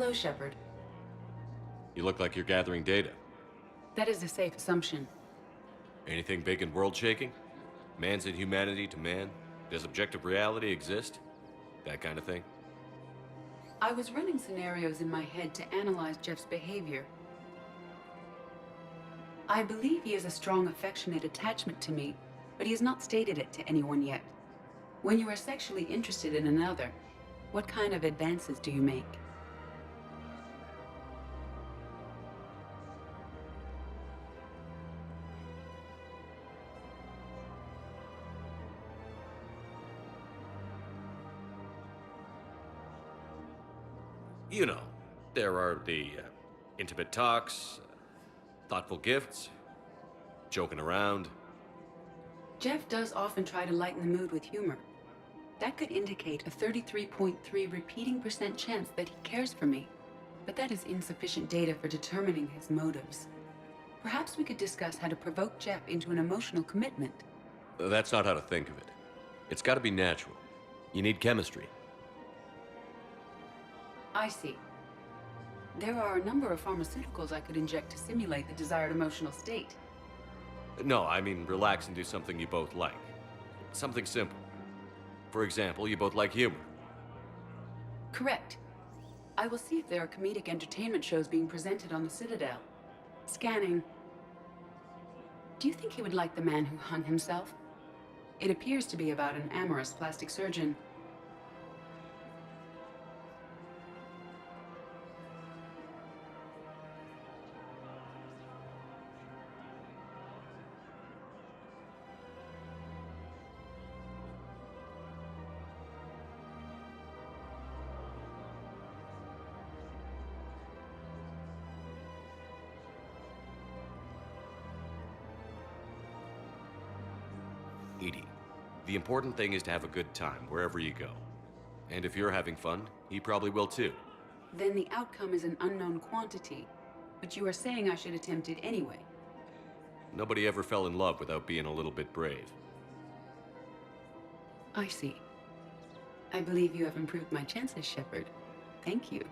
Hello, Shepard. You look like you're gathering data. That is a safe assumption. Anything big and world-shaking? Man's inhumanity to man? Does objective reality exist? That kind of thing? I was running scenarios in my head to analyze Jeff's behavior. I believe he has a strong affectionate attachment to me, but he has not stated it to anyone yet. When you are sexually interested in another, what kind of advances do you make? You know, there are the intimate talks, thoughtful gifts, joking around. Jeff does often try to lighten the mood with humor. That could indicate a 33.3 repeating % chance that he cares for me. But that is insufficient data for determining his motives. Perhaps we could discuss how to provoke Jeff into an emotional commitment. That's not how to think of it. It's got to be natural. You need chemistry. I see. There are a number of pharmaceuticals I could inject to simulate the desired emotional state. No, I mean relax and do something you both like. Something simple. For example, you both like humor. Correct. I will see if there are comedic entertainment shows being presented on the Citadel. Scanning. Do you think he would like The Man Who Hung Himself? It appears to be about an amorous plastic surgeon. Edie, the important thing is to have a good time wherever you go. And if you're having fun, he probably will too. Then the outcome is an unknown quantity. But you are saying I should attempt it anyway. Nobody ever fell in love without being a little bit brave. I see. I believe you have improved my chances, Shepard. Thank you.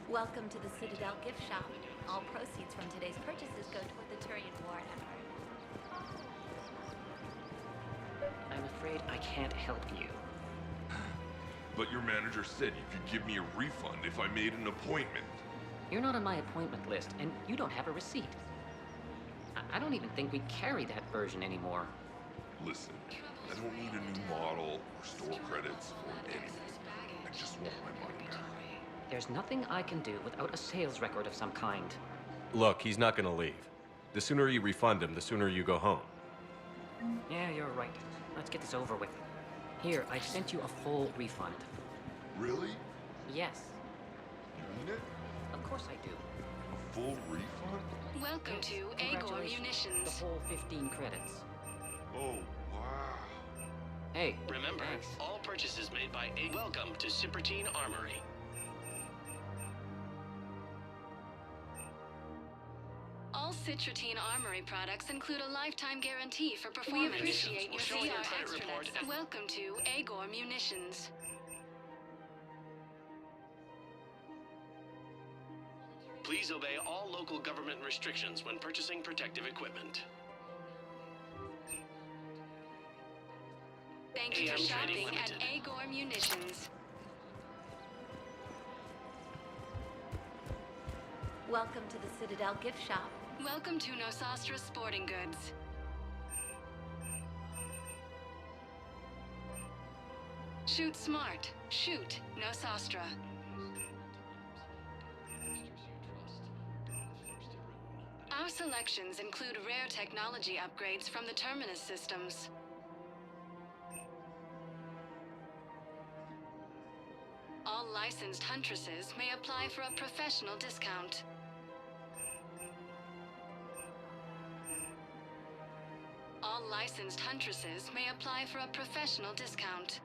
Welcome to the Citadel gift shop. All proceeds from today's purchases go toward the Turian War effort. I'm afraid I can't help you. But your manager said you could give me a refund if I made an appointment. You're not on my appointment list, and you don't have a receipt. I don't even think we carry that version anymore. Listen, I don't need a new model or store credits or anything. I just want my money back. There's nothing I can do without a sales record of some kind. Look, he's not gonna leave. The sooner you refund him, the sooner you go home. Yeah, you're right. Let's get this over with. Here, I sent you a full refund. Really? Yes, You mean it? of course I do. A full refund? Welcome Yes, to Agor congratulations. Munitions. The whole 15 credits. Oh, wow. Hey, Remember, thanks. all purchases made by Welcome to Shepard Armory. All Citratine Armory products include a lifetime guarantee for performance. We appreciate your See our credit extras. report and- Welcome to Agor Munitions. Please obey all local government restrictions when purchasing protective equipment. Thank you for AM Trading shopping at Limited. Agor Munitions. Welcome to the Citadel gift shop. Welcome to Nosastra Sporting Goods. Shoot smart. Shoot Nosastra. Our selections include rare technology upgrades from the Terminus systems. All licensed huntresses may apply for a professional discount. All licensed huntresses may apply for a professional discount.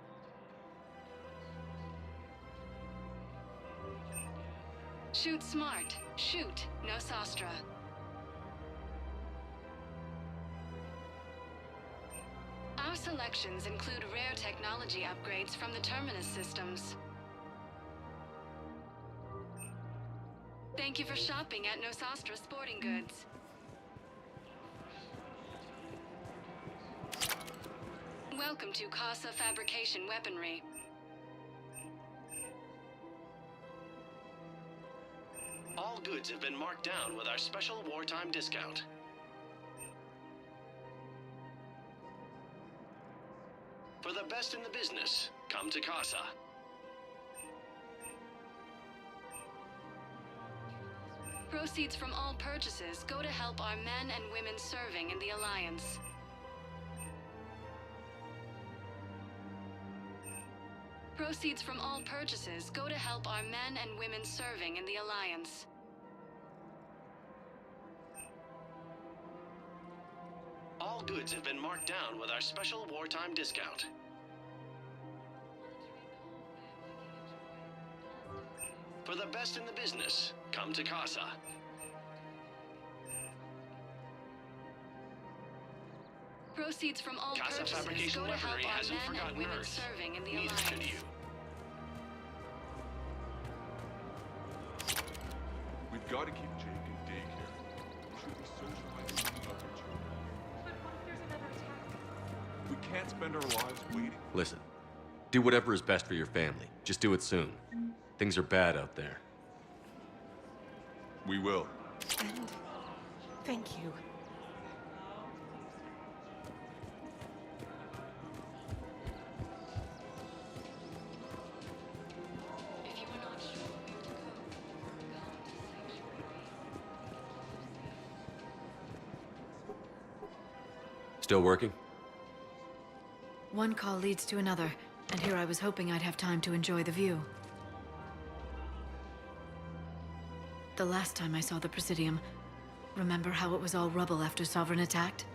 Shoot smart. Shoot Nosastra. Our selection selections include rare technology upgrades from the Terminus systems. Thank you for shopping at Nosastra Sporting Goods. Welcome to Casa Fabrication Weaponry. All goods have been marked down with our special wartime discount. For the best in the business, come to Casa. Proceeds from all purchases go to help our men and women serving in the Alliance. Proceeds from all purchases go to help our men and women serving in the Alliance. All goods have been marked down with our special wartime discount. For the best in the business, come to Casa. Proceeds from all Casa purchases Fabrication go to help Weaponry our hasn't men and forgotten women Earth. serving in the Neither should Alliance. you. We've got to keep Jake in daycare. We should be socializing with other children. But what if there's another attack? We can't spend our lives waiting. Listen, do whatever is best for your family. Just do it soon. Things are bad out there. We will. And thank you. If you are not sure where to go, go to sanctuary. Still working? One call leads to another, and here I was hoping I'd have time to enjoy the view. The last time I saw the Presidium, remember how it was all rubble after Sovereign attacked?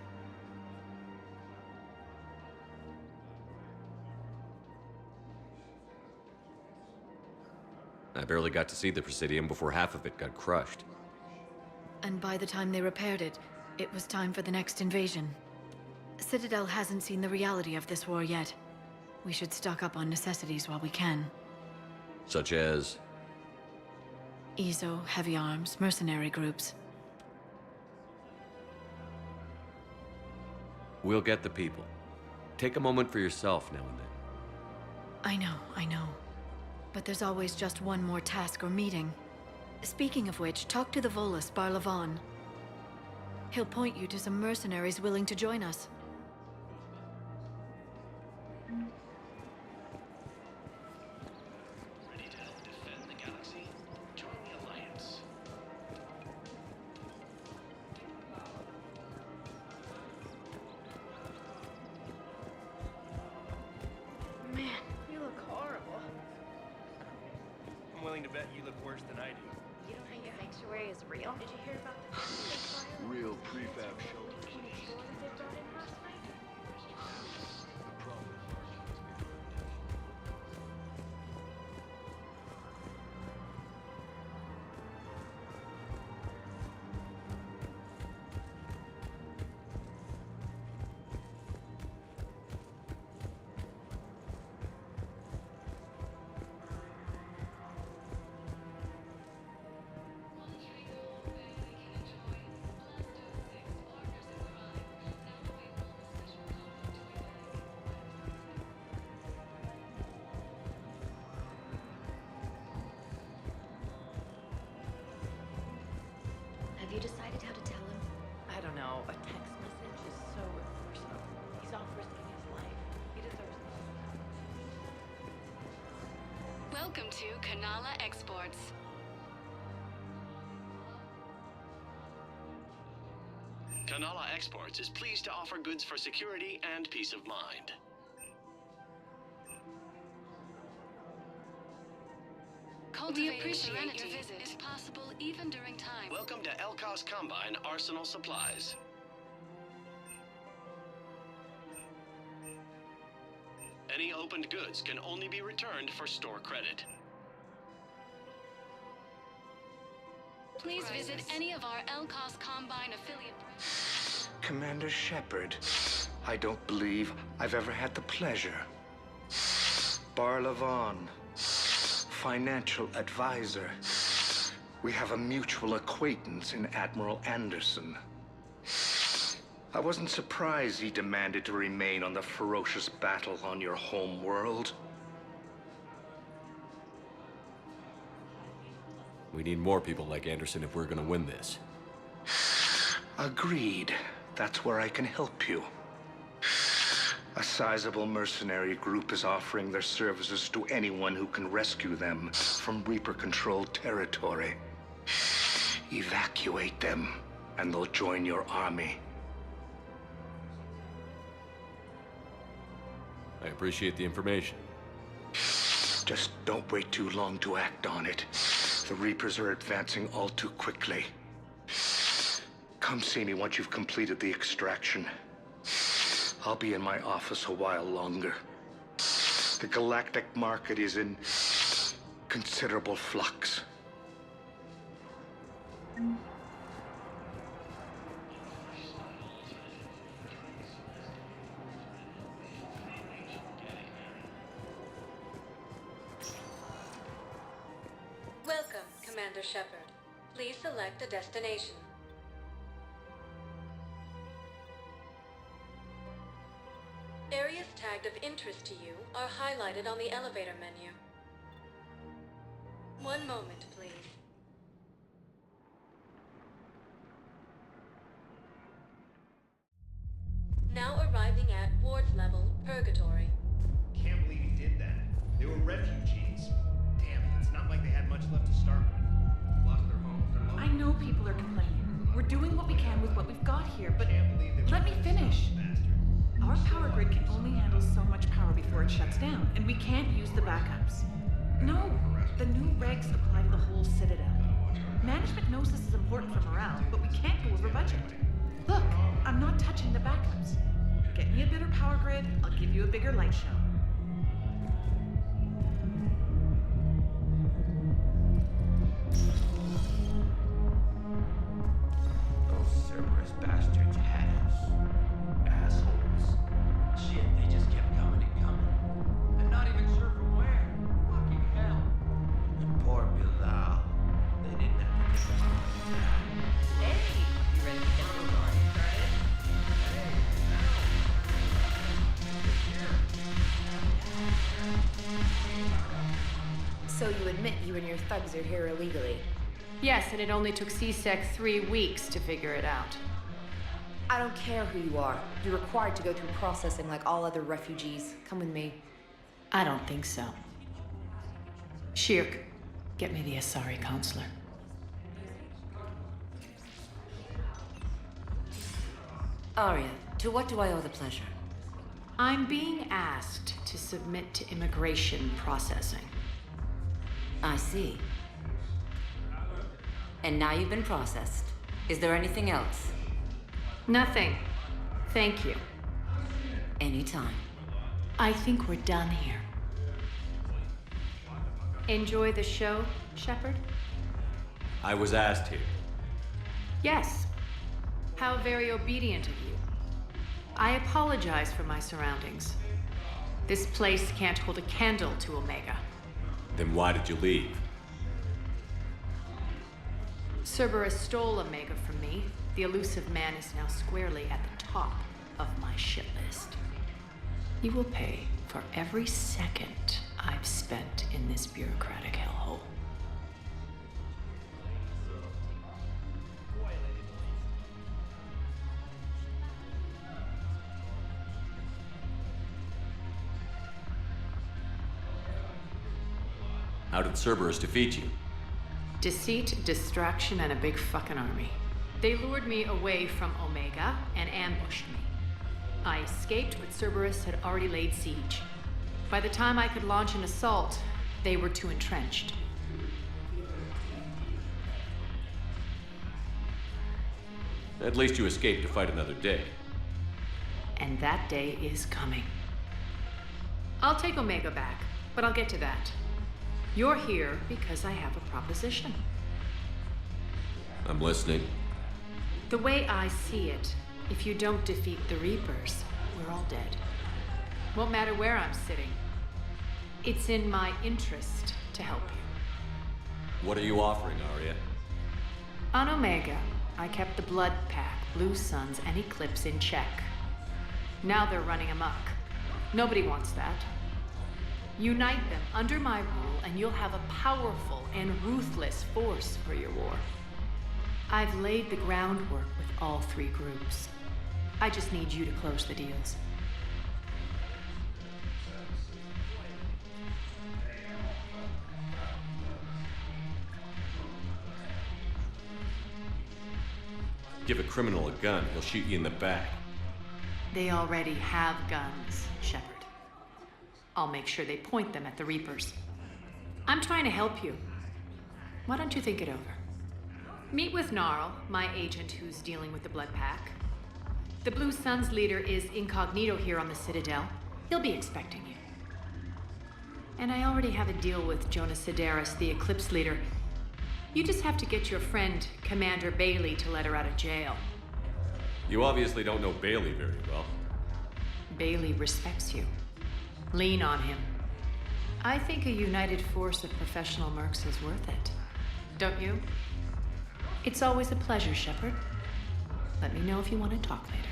I barely got to see the Presidium before half of it got crushed. And by the time they repaired it, it was time for the next invasion. Citadel hasn't seen the reality of this war yet. We should stock up on necessities while we can. Such as... EZO, heavy arms, mercenary groups. We'll get the people. Take a moment for yourself now and then. I know. But there's always just one more task or meeting. Speaking of which, talk to the Volus, Barlavon. He'll point you to some mercenaries willing to join us. Ready to help defend the galaxy? Join the Alliance. Man, you look horrible. I'm willing to bet you look worse than I do. You don't think the sanctuary is real? Did you hear about the fire? Real prefab shelters. They brought in last night? The problem. Have you decided how to tell him? I don't know. A text message is so impersonal. He's off risking his life. He deserves this. Welcome to Kanala Exports. Kanala Exports is pleased to offer goods for security and peace of mind. Cultivating serenity is possible even during time. Welcome to Elkos Combine Arsenal Supplies. Any opened goods can only be returned for store credit. Please visit any of our Elkos Combine affiliate branches. Commander Shepard, I don't believe I've ever had the pleasure. Barlavon, financial advisor. We have a mutual acquaintance in Admiral Anderson. I wasn't surprised he demanded to remain on the ferocious battle on your home world. We need more people like Anderson if we're gonna win this. Agreed. That's where I can help you. A sizable mercenary group is offering their services to anyone who can rescue them from Reaper-controlled territory. Evacuate them, and they'll join your army. I appreciate the information. Just don't wait too long to act on it. The Reapers are advancing all too quickly. Come see me once you've completed the extraction. I'll be in my office a while longer. The galactic market is in considerable flux. Welcome, Commander Shepard. Please select a destination. Areas tagged of interest to you are highlighted on the elevator menu. One moment, please. Now arriving at Ward's level, Purgatory. Can't believe he did that. They were refugees. Damn, it's not like they had much left to start with. Lost their homes, their loved I know people are complaining. We're doing what we can with what we've got here, but let me finish. Our power grid can only handle so much power before it shuts down, and we can't use the backups. No, the new regs apply to the whole Citadel. Management knows this is important for morale, but we can't go over budget. Look, I'm not touching the backups. Get me a better power grid, I'll give you a bigger light show. Those Cerberus bastards had us. Assholes. Shit, they just kept coming and coming. And not even sure from where. Fucking hell. And poor Bilal. They didn't have to get us. Hey, you ready to get the party started? So you admit you and your thugs are here illegally? Yes, and it only took CSEC 3 weeks to figure it out. I don't care who you are. You're required to go through processing like all other refugees. Come with me. I don't think so. Shirk, get me the Asari counselor. Arya, to what do I owe the pleasure? I'm being asked to submit to immigration processing. I see. And now you've been processed. Is there anything else? Nothing. Thank you. Anytime. I think we're done here. Enjoy the show, Shepard? I was asked here. Yes. How very obedient of you. I apologize for my surroundings. This place can't hold a candle to Omega. Then why did you leave? Cerberus stole Omega from me. The elusive man is now squarely at the top of my shit list. He will pay for every second I've spent in this bureaucratic hellhole. How did Cerberus defeat you? Deceit, distraction, and a big fucking army. They lured me away from Omega and ambushed me. I escaped, but Cerberus had already laid siege. By the time I could launch an assault, they were too entrenched. At least you escaped to fight another day. And that day is coming. I'll take Omega back, but I'll get to that. You're here because I have a proposition. I'm listening. The way I see it, if you don't defeat the Reapers, we're all dead. Won't matter where I'm sitting. It's in my interest to help you. What are you offering, Arya? On Omega, I kept the Blood Pack, Blue Suns, and Eclipse in check. Now they're running amok. Nobody wants that. Unite them under my rule, and you'll have a powerful and ruthless force for your war. I've laid the groundwork with all three groups. I just need you to close the deals. Give a criminal a gun, he'll shoot you in the back. They already have guns, Shepard. I'll make sure they point them at the Reapers. I'm trying to help you. Why don't you think it over? Meet with Gnarl, my agent who's dealing with the Blood Pack. The Blue Suns leader is incognito here on the Citadel. He'll be expecting you. And I already have a deal with Jonas Sedaris, the Eclipse leader. You just have to get your friend, Commander Bailey, to let her out of jail. You obviously don't know Bailey very well. Bailey respects you. Lean on him. I think a united force of professional mercs is worth it. Don't you? It's always a pleasure, Shepard. Let me know if you want to talk later.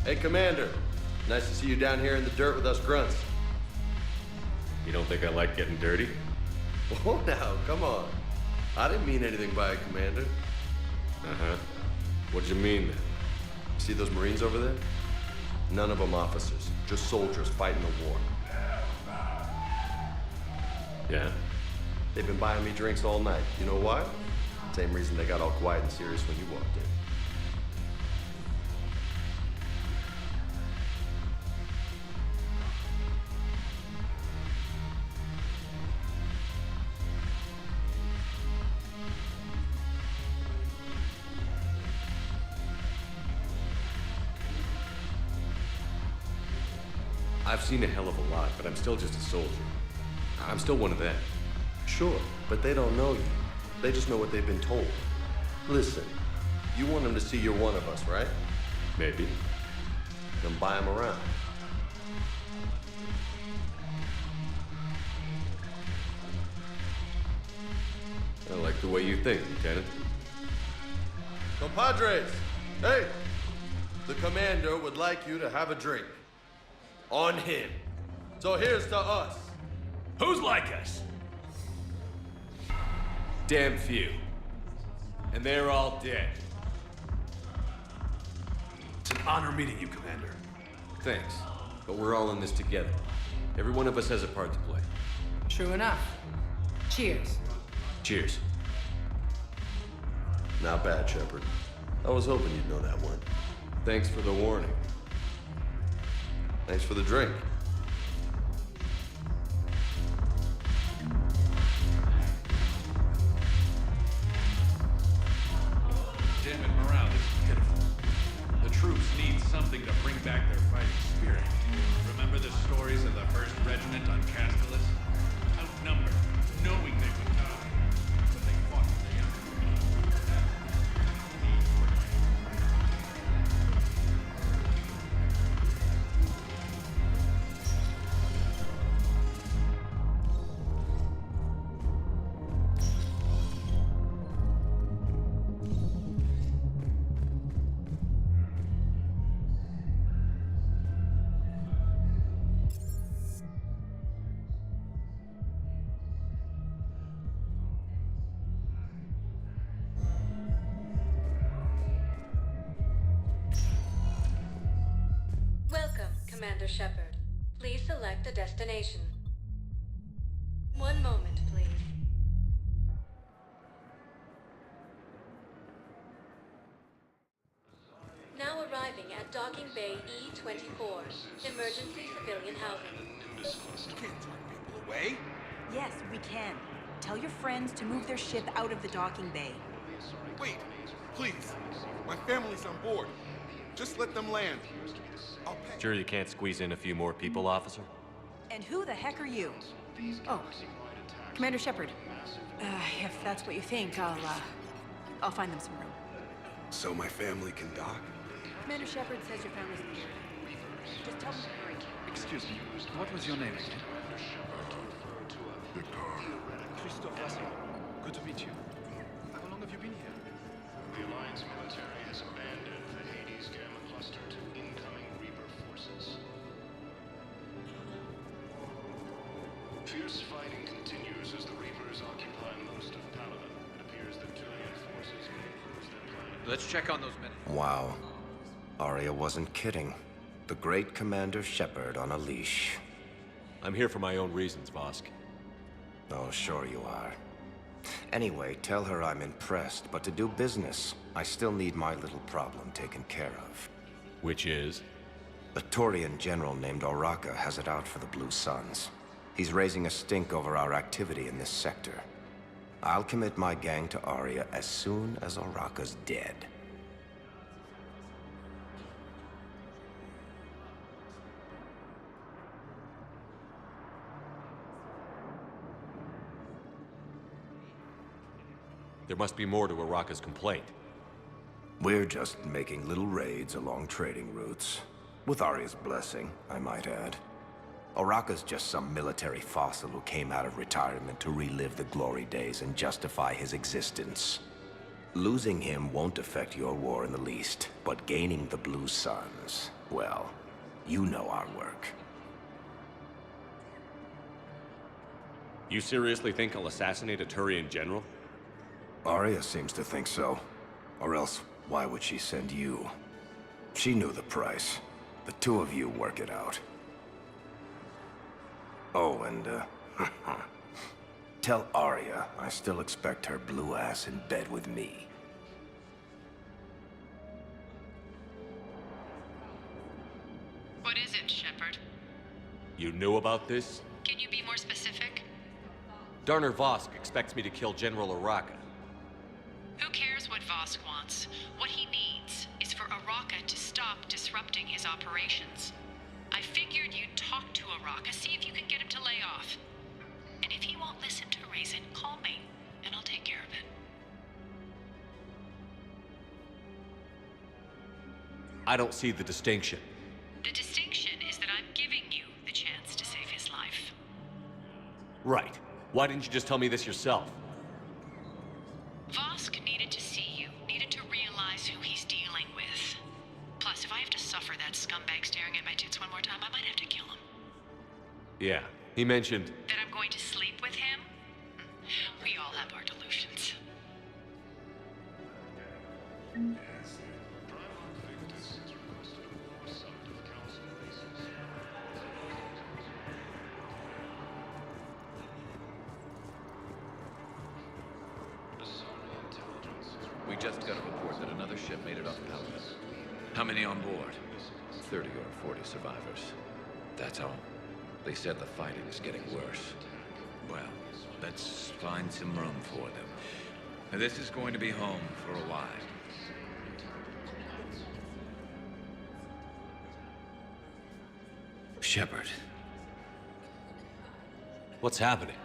Hey, Commander. Nice to see you down here in the dirt with us grunts. You don't think I like getting dirty? Oh, now, come on. I didn't mean anything by it, Commander. Uh-huh. What'd you mean, then? See those Marines over there? None of them officers, just soldiers fighting the war. Yeah? They've been buying me drinks all night. You know why? Same reason they got all quiet and serious when you walked in. I've seen a hell of a lot, but I'm still just a soldier. I'm still one of them. Sure, but they don't know you. They just know what they've been told. Listen, you want them to see you're one of us, right? Maybe. Then buy them around. I like the way you think, Lieutenant. Compadres, hey! The commander would like you to have a drink. On him. So here's to us. Who's like us? Damn few. And they're all dead. It's an honor meeting you, Commander. Thanks. But we're all in this together. Every one of us has a part to play. True enough. Cheers. Cheers. Not bad, Shepard. I was hoping you'd know that one. Thanks for the warning. Thanks for the drink. Damn it, morale is pitiful. The troops need something to bring back their fighting spirit. Remember the stories of the 1st Regiment on Casculus? Outnumbered, knowing they would die. But they fought to the end. Commander Shepard. Please select a destination. One moment, please. Now arriving at Docking Bay E-24, emergency civilian housing. You can't turn people away. Yes, we can. Tell your friends to move their ship out of the docking bay. Wait, please. My family's on board. Just let them land. I'll pay. Sure you can't squeeze in a few more people, officer? And who the heck are you? Oh, Commander Shepard. If that's what you think, I'll find them some room. So my family can dock? Commander Shepard says your family's in here. Just tell them to hurry. Excuse me, what was your name again? Christophe Lasson. Good to meet you. How long have you been here? The Alliance military has abandoned the Hades Gamma cluster to incoming Reaper forces. Fierce fighting continues as the Reapers occupy most of Paladin. It appears that Turian forces may lose their planet. Let's check on those men. Wow. Arya wasn't kidding. The great Commander Shepard on a leash. I'm here for my own reasons, Vosk. Oh, sure you are. Anyway, tell her I'm impressed, but to do business, I still need my little problem taken care of. Which is? A Turian general named Oraka has it out for the Blue Suns. He's raising a stink over our activity in this sector. I'll commit my gang to Arya as soon as Oraka's dead. There must be more to Oraka's complaint. We're just making little raids along trading routes. With Arya's blessing, I might add. Oraka's just some military fossil who came out of retirement to relive the glory days and justify his existence. Losing him won't affect your war in the least, but gaining the Blue Suns, well, you know our work. You seriously think I'll assassinate a Turian general? Arya seems to think so. Or else, why would she send you? She knew the price. The two of you work it out. Oh, and, tell Arya I still expect her blue ass in bed with me. What is it, Shepard? You knew about this? Can you be more specific? Darner Vosk expects me to kill General Oraka. Who cares what Vosk wants? What he needs is for Oraka to stop disrupting his operations. I figured you'd talk to Oraka, see if you can get him to lay off. And if he won't listen to reason, call me, and I'll take care of it. I don't see the distinction. The distinction is that I'm giving you the chance to save his life. Right. Why didn't you just tell me this yourself? Vosk needed to see you, needed to realize who he's dealing with. Plus, if I have to suffer that scumbag staring at my tits one more time, I might have to kill him. Yeah, he mentioned... That I'm going to sleep with him? We all have our delusions. We just got a report that another ship made it off Paladin. How many on board? 30 or 40 survivors. That's all. They said the fighting is getting worse. Well, let's find some room for them. Now, this is going to be home for a while. Shepard. What's happening?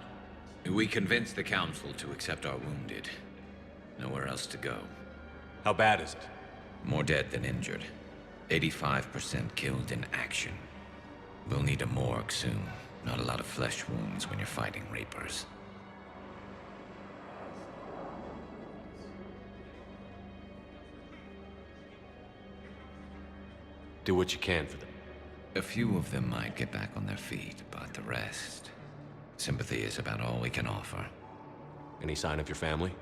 We convinced the Council to accept our wounded. Nowhere else to go. How bad is it? More dead than injured. 85% killed in action. We'll need a morgue soon. Not a lot of flesh wounds when you're fighting Reapers. Do what you can for them. A few of them might get back on their feet, but the rest... Sympathy is about all we can offer. Any sign of your family?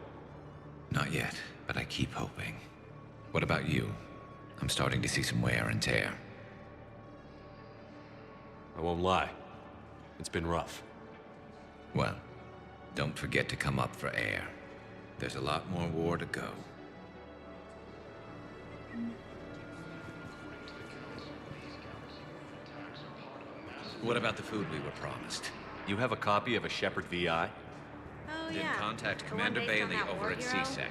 Not yet, but I keep hoping. What about you? I'm starting to see some wear and tear. I won't lie. It's been rough. Well, don't forget to come up for air. There's a lot more war to go. What about the food we were promised? You have a copy of a Shepard VI? Oh, Then yeah. contact The one Commander based on Bailey that over war at hero? CSEC.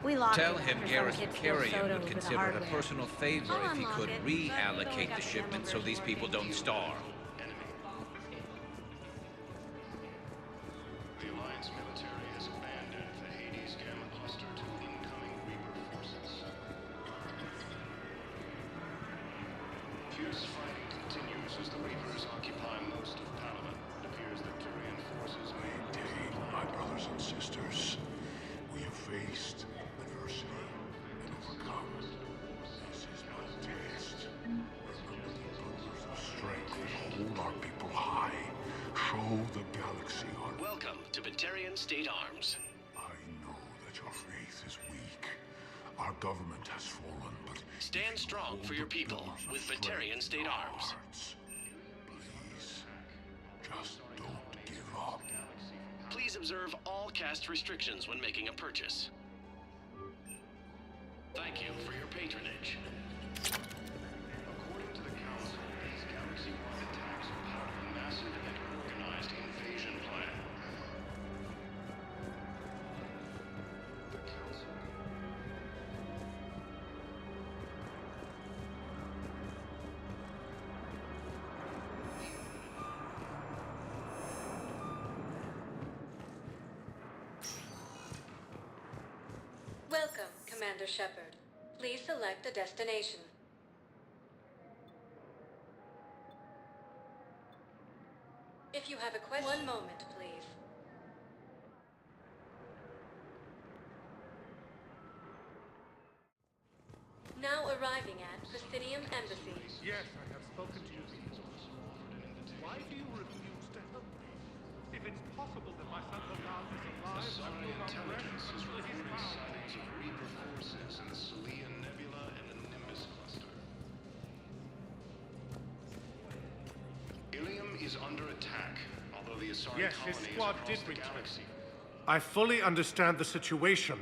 We locked Tell it him after some Garrison kid stole Carrion photos would with the consider it a hardware. personal favor I'll if he unlock could it, but we've only reallocate got the the shipment demo so these version people working. don't starve. The Alliance military has abandoned the Hades Gamma cluster to incoming Reaper forces. Fierce fighting continues as the Reapers occupy most of Paladin. It appears that Turian forces may Indeed, my brothers and sisters, we have faced adversity and overcome. This is my test. Remember the pillars of strength that hold our people high. Show the galaxy our... Welcome to Batarian State Arms. I know that your faith is weak. Our government has fallen, but... Stand strong for your people with Batarian State Arms. Please, just don't give up. Please observe all caste restrictions when making a purchase. Thank you for your patronage. According to the Council, these galaxy-wide attacks are part of a massive and organized invasion plan. The Council... Welcome, Commander Shepard. Please select a destination. If you have a question... One moment, please. Now arriving at Presidium Embassy. Yes, I have spoken to you before. Why do you refuse to help me? If it's possible that my son Logan is alive, I will not Intelligence is rest until he's reporting found. sightings of Reaper forces in the Celian Nebula and the Nimbus cluster. Ilium is under attack, although the Asari Yes, his colony is squad across did the return. galaxy. I fully understand the situation.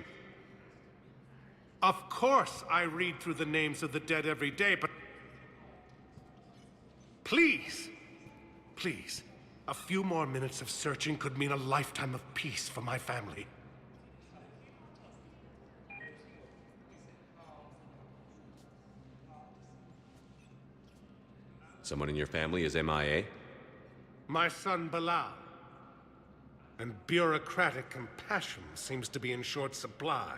Of course I read through the names of the dead every day, but... Please, please, a few more minutes of searching could mean a lifetime of peace for my family. Someone in your family is MIA? My son Bilal. And bureaucratic compassion seems to be in short supply.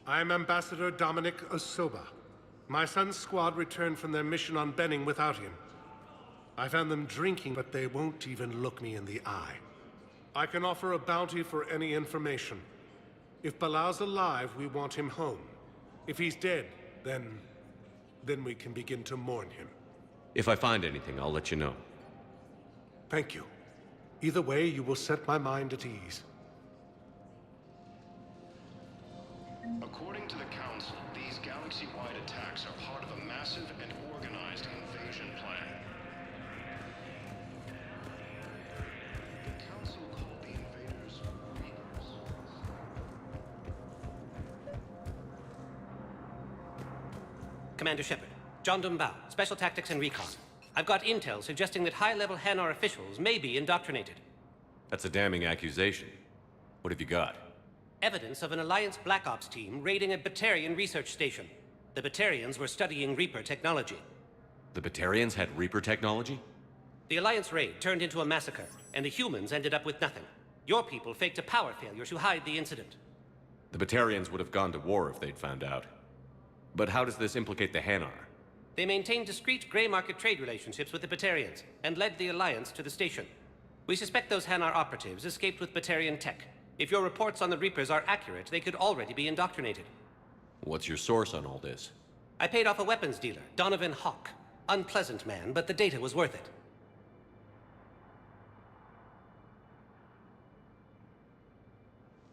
I'm Ambassador Dominic Osoba. My son's squad returned from their mission on Benning without him. I found them drinking, but they won't even look me in the eye. I can offer a bounty for any information. If Bilal's alive, we want him home. If he's dead, then we can begin to mourn him. If I find anything, I'll let you know. Thank you. Either way, you will set my mind at ease. According to the Council, these galaxy-wide attacks are part of a massive and organized invasion plan. The Council called the invaders Reapers. Commander Shepard, John Dumbao, Special Tactics and Recon. I've got intel suggesting that high-level Hanar officials may be indoctrinated. That's a damning accusation. What have you got? Evidence of an Alliance Black Ops team raiding a Batarian research station. The Batarians were studying Reaper technology. The Batarians had Reaper technology? The Alliance raid turned into a massacre, and the humans ended up with nothing. Your people faked a power failure to hide the incident. The Batarians would have gone to war if they'd found out. But how does this implicate the Hanar? They maintained discreet gray market trade relationships with the Batarians, and led the Alliance to the station. We suspect those Hanar operatives escaped with Batarian tech. If your reports on the Reapers are accurate, they could already be indoctrinated. What's your source on all this? I paid off a weapons dealer, Donovan Hawk. Unpleasant man, but the data was worth it.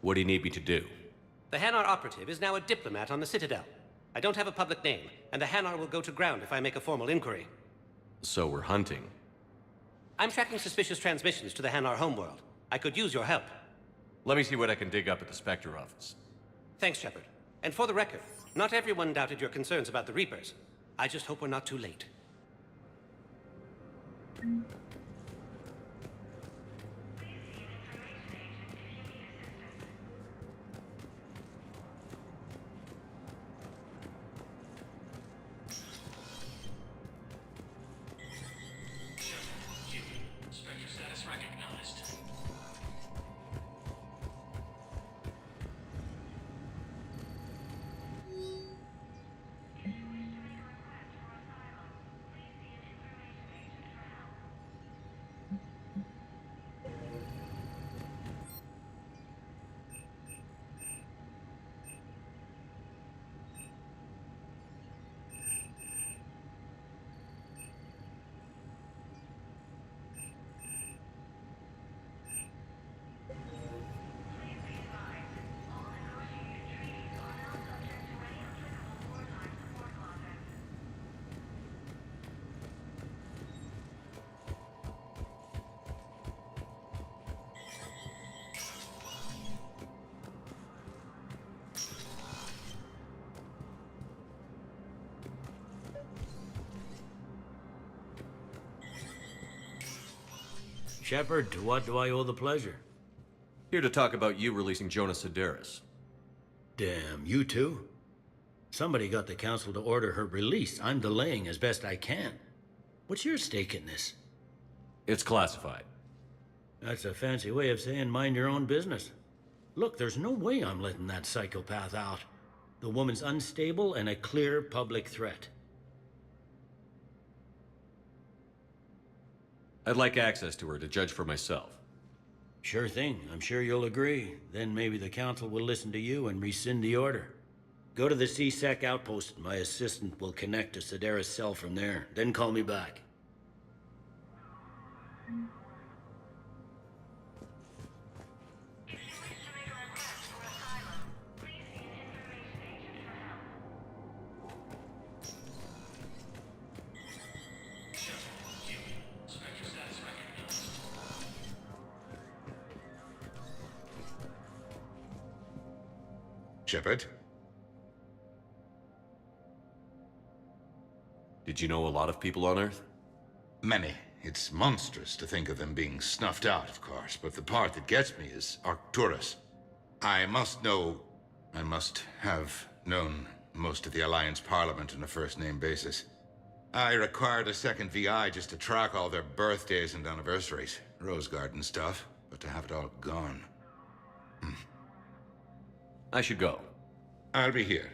What do you need me to do? The Hanar operative is now a diplomat on the Citadel. I don't have a public name, and the Hanar will go to ground if I make a formal inquiry. So we're hunting. I'm tracking suspicious transmissions to the Hanar homeworld. I could use your help. Let me see what I can dig up at the Spectre office. Thanks, Shepard. And for the record, not everyone doubted your concerns about the Reapers. I just hope we're not too late. Shepard, to what do I owe the pleasure? Here to talk about you releasing Jonas Sedaris. Damn, you too? Somebody got the council to order her release. I'm delaying as best I can. What's your stake in this? It's classified. That's a fancy way of saying mind your own business. Look, there's no way I'm letting that psychopath out. The woman's unstable and a clear public threat. I'd like access to her to judge for myself. Sure thing. I'm sure you'll agree. Then maybe the council will listen to you and rescind the order. Go to the CSEC outpost. My assistant will connect to Sedaris' cell from there. Then call me back. Shepard? Did you know a lot of people on Earth? Many. It's monstrous to think of them being snuffed out, of course, but the part that gets me is Arcturus. I must have known most of the Alliance Parliament on a first-name basis. I required a second VI just to track all their birthdays and anniversaries. Rose Garden stuff, but to have it all gone. I should go. I'll be here.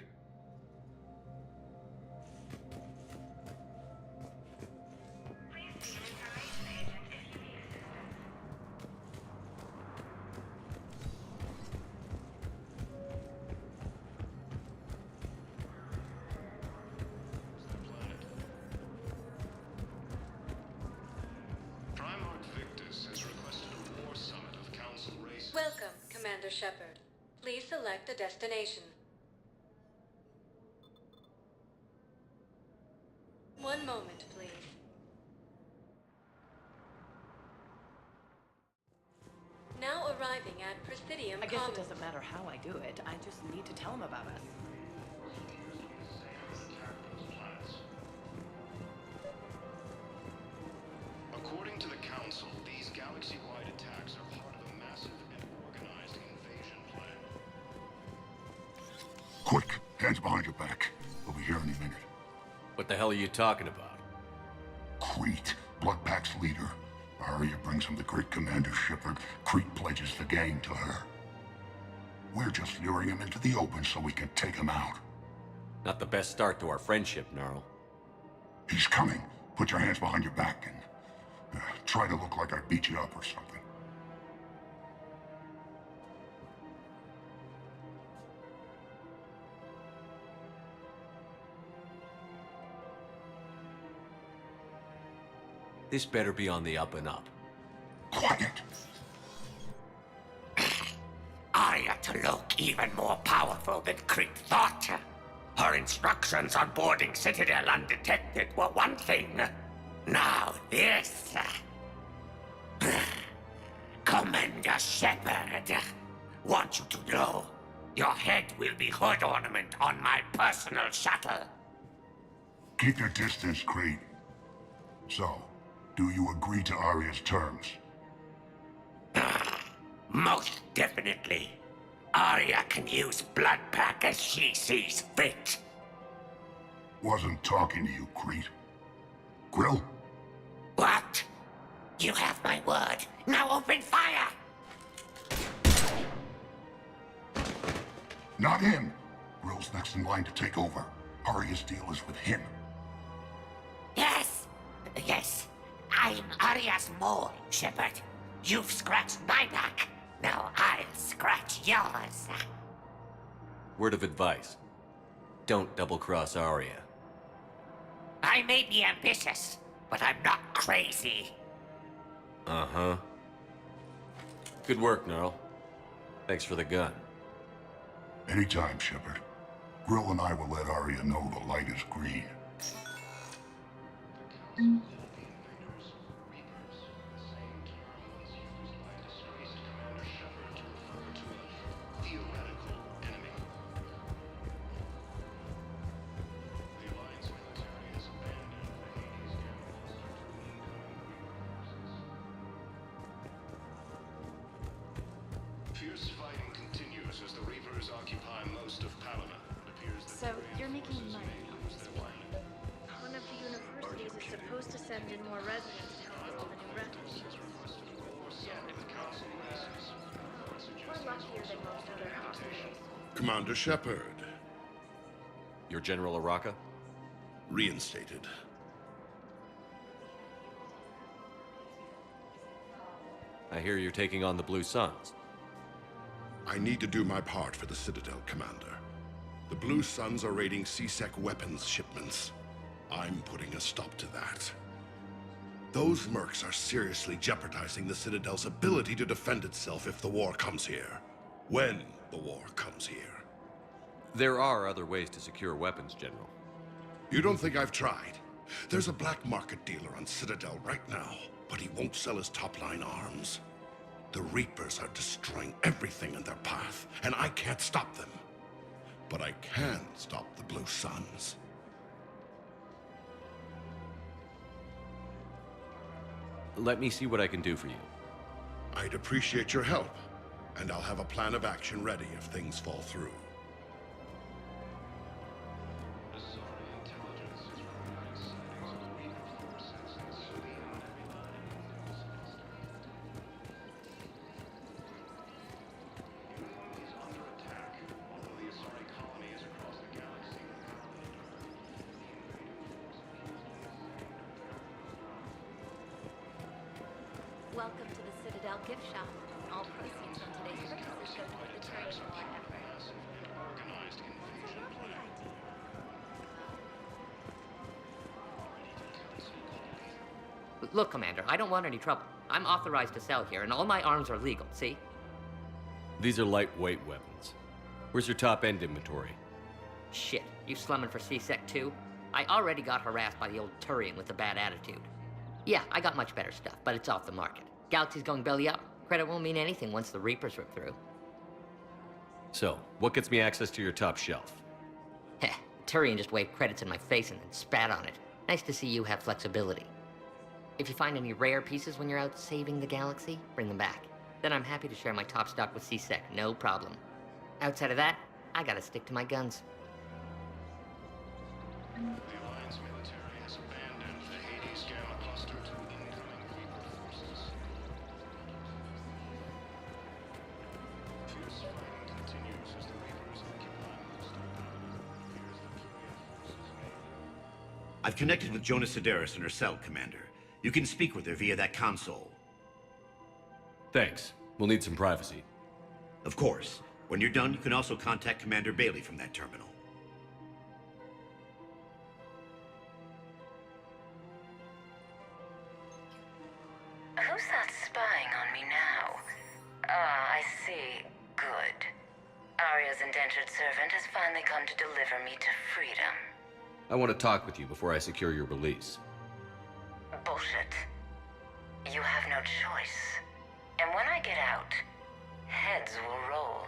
Welcome, Commander Shepard. Please select a destination. One moment, please. Now arriving at Presidium I guess Commons. it doesn't matter how I do it. I just need to tell him about us. According to the Council, these galaxy-wide attacks are part of a massive and organized invasion plan. Quick, hands behind your back. We'll be here any minute. What the hell are you talking about? Crete, Bloodpack's leader. Arya brings him the great Commander Shepard. Crete pledges the gang to her. We're just luring him into the open so we can take him out. Not the best start to our friendship, Gnarl. He's coming. Put your hands behind your back and try to look like I beat you up or something. This better be on the up and up. Quiet! Arya to look even more powerful than Crete thought. Her instructions on boarding Citadel undetected were one thing. Now this. Commander Shepard, want you to know, your head will be hood ornament on my personal shuttle. Keep your distance, Creed. So, do you agree to Arya's terms? Most definitely. Arya can use blood pack as she sees fit. Wasn't talking to you, Creed. Grill? What? You have my word. Now open fire! Not him. Grill's next in line to take over. Arya's deal is with him. Yes. Yes. I'm Arya's mole, Shepard. You've scratched my back. Now I'll scratch yours. Word of advice. Don't double-cross Arya. I may be ambitious, but I'm not crazy. Uh-huh. Good work, Gnarl. Thanks for the gun. Anytime, Shepard. Grill and I will let Arya know the light is green. Fierce fighting continues as the Reapers occupy most of Palana. It appears that So, you're making money on this war. One of the universities is supposed to send in more residents to help with all the new refugees. We're luckier than most other hospitals. Commander Shepard. Your General Araka? Reinstated. I hear you're taking on the Blue Suns. I need to do my part for the Citadel, Commander. The Blue Suns are raiding CSEC weapons shipments. I'm putting a stop to that. Those mercs are seriously jeopardizing the Citadel's ability to defend itself if the war comes here. When the war comes here. There are other ways to secure weapons, General. You don't think I've tried? There's a black market dealer on Citadel right now, but he won't sell his top-line arms. The Reapers are destroying everything in their path, and I can't stop them. But I can stop the Blue Suns. Let me see what I can do for you. I'd appreciate your help, and I'll have a plan of action ready if things fall through. Welcome to the Citadel gift shop. All proceeds from today's purchases go toward the Tyrian war effort. Look, Commander, I don't want any trouble. I'm authorized to sell here, and all my arms are legal, see? These are lightweight weapons. Where's your top-end inventory? Shit, you slumming for CSEC too? I already got harassed by the old Turian with a bad attitude. Yeah, I got much better stuff, but it's off the market. Galaxy's going belly up. Credit won't mean anything once the Reapers rip through. So, what gets me access to your top shelf? Heh, Turian just waved credits in my face and then spat on it. Nice to see you have flexibility. If you find any rare pieces when you're out saving the galaxy, bring them back. Then I'm happy to share my top stock with CSEC, no problem. Outside of that, I gotta stick to my guns. The Alliance military has abandoned the Hades Gamma cluster to incoming Reaper forces. Fierce fighting continues as the Reapers occupy most of Palana. It appears that Tyrian forces may... I've connected with Jonas Sedaris in her cell, Commander. You can speak with her via that console. Thanks. We'll need some privacy. Of course. When you're done, you can also contact Commander Bailey from that terminal. Who's that spying on me now? Ah, I see. Good. Arya's indentured servant has finally come to deliver me to freedom. I want to talk with you before I secure your release. Bullshit. You have no choice. And when I get out, heads will roll.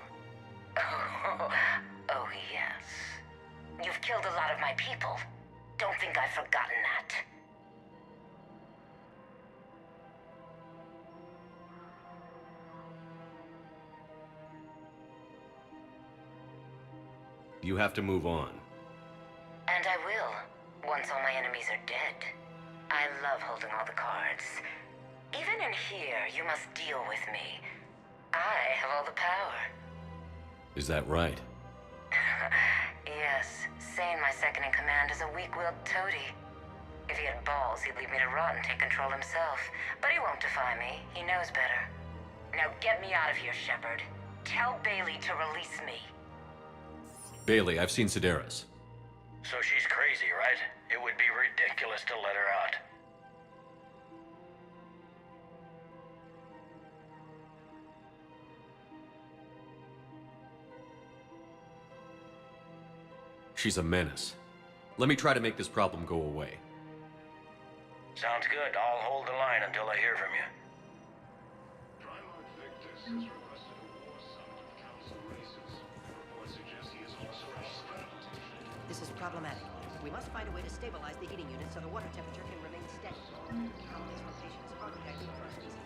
Oh, yes. You've killed a lot of my people. Don't think I've forgotten that. You have to move on. And I will, once all my enemies are dead. I love holding all the cards. Even in here, you must deal with me. I have all the power. Is that right? Yes, Sane, my second-in-command, is a weak-willed toady. If he had balls, he'd leave me to rot and take control himself. But he won't defy me. He knows better. Now get me out of here, Shepard. Tell Bailey to release me. Bailey, I've seen Sedaris. So she's crazy, right? It would be ridiculous to let her out. She's a menace. Let me try to make this problem go away. Sounds good. I'll hold the line until I hear from you. This is problematic. We must find a way to stabilize the heating unit so the water temperature can remain steady. Colony's location is hardly ideal for our species.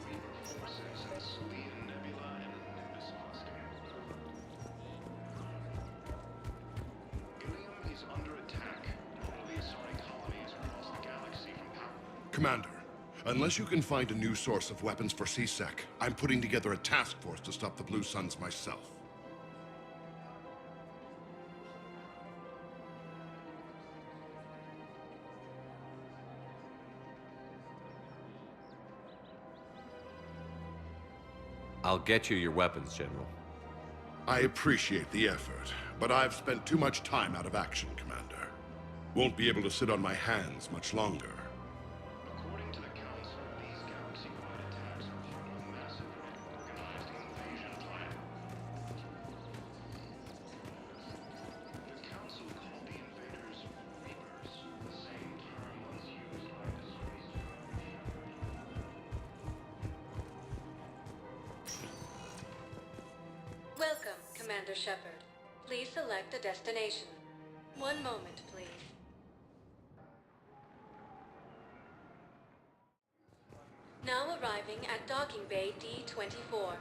Ilium is under attack. All the assaulting colonies across the galaxy from power. Commander, unless you can find a new source of weapons for C-Sec, I'm putting together a task force to stop the Blue Suns myself. I'll get you your weapons, General. I appreciate the effort, but I've spent too much time out of action, Commander. Won't be able to sit on my hands much longer. According to the Council, these galaxy-wide attacks are part of a massive, organized invasion plan. The Council called the invaders Reapers, the same term once used by the space. Welcome, Commander Shepard. Please select a destination. One moment, please. Now arriving at docking bay D-24.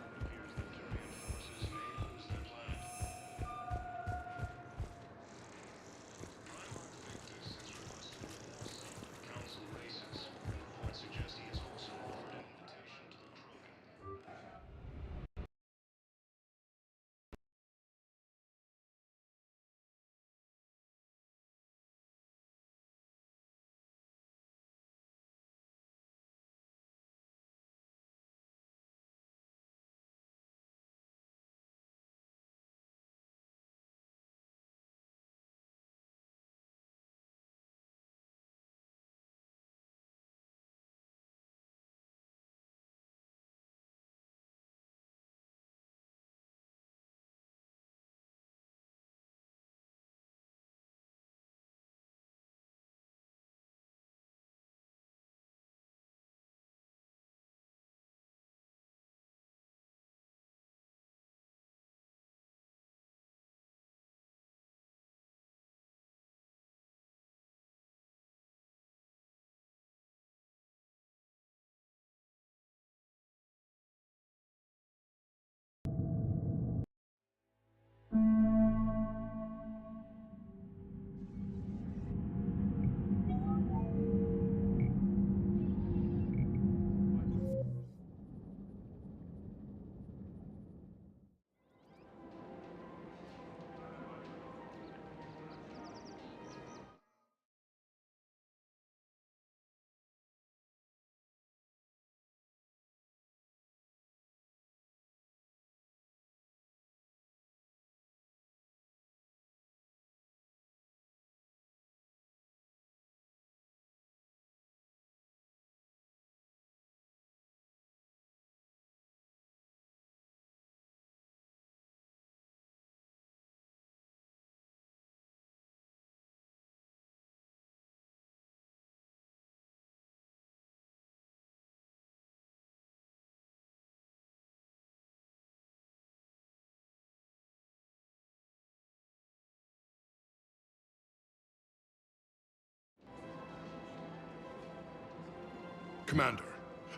Commander,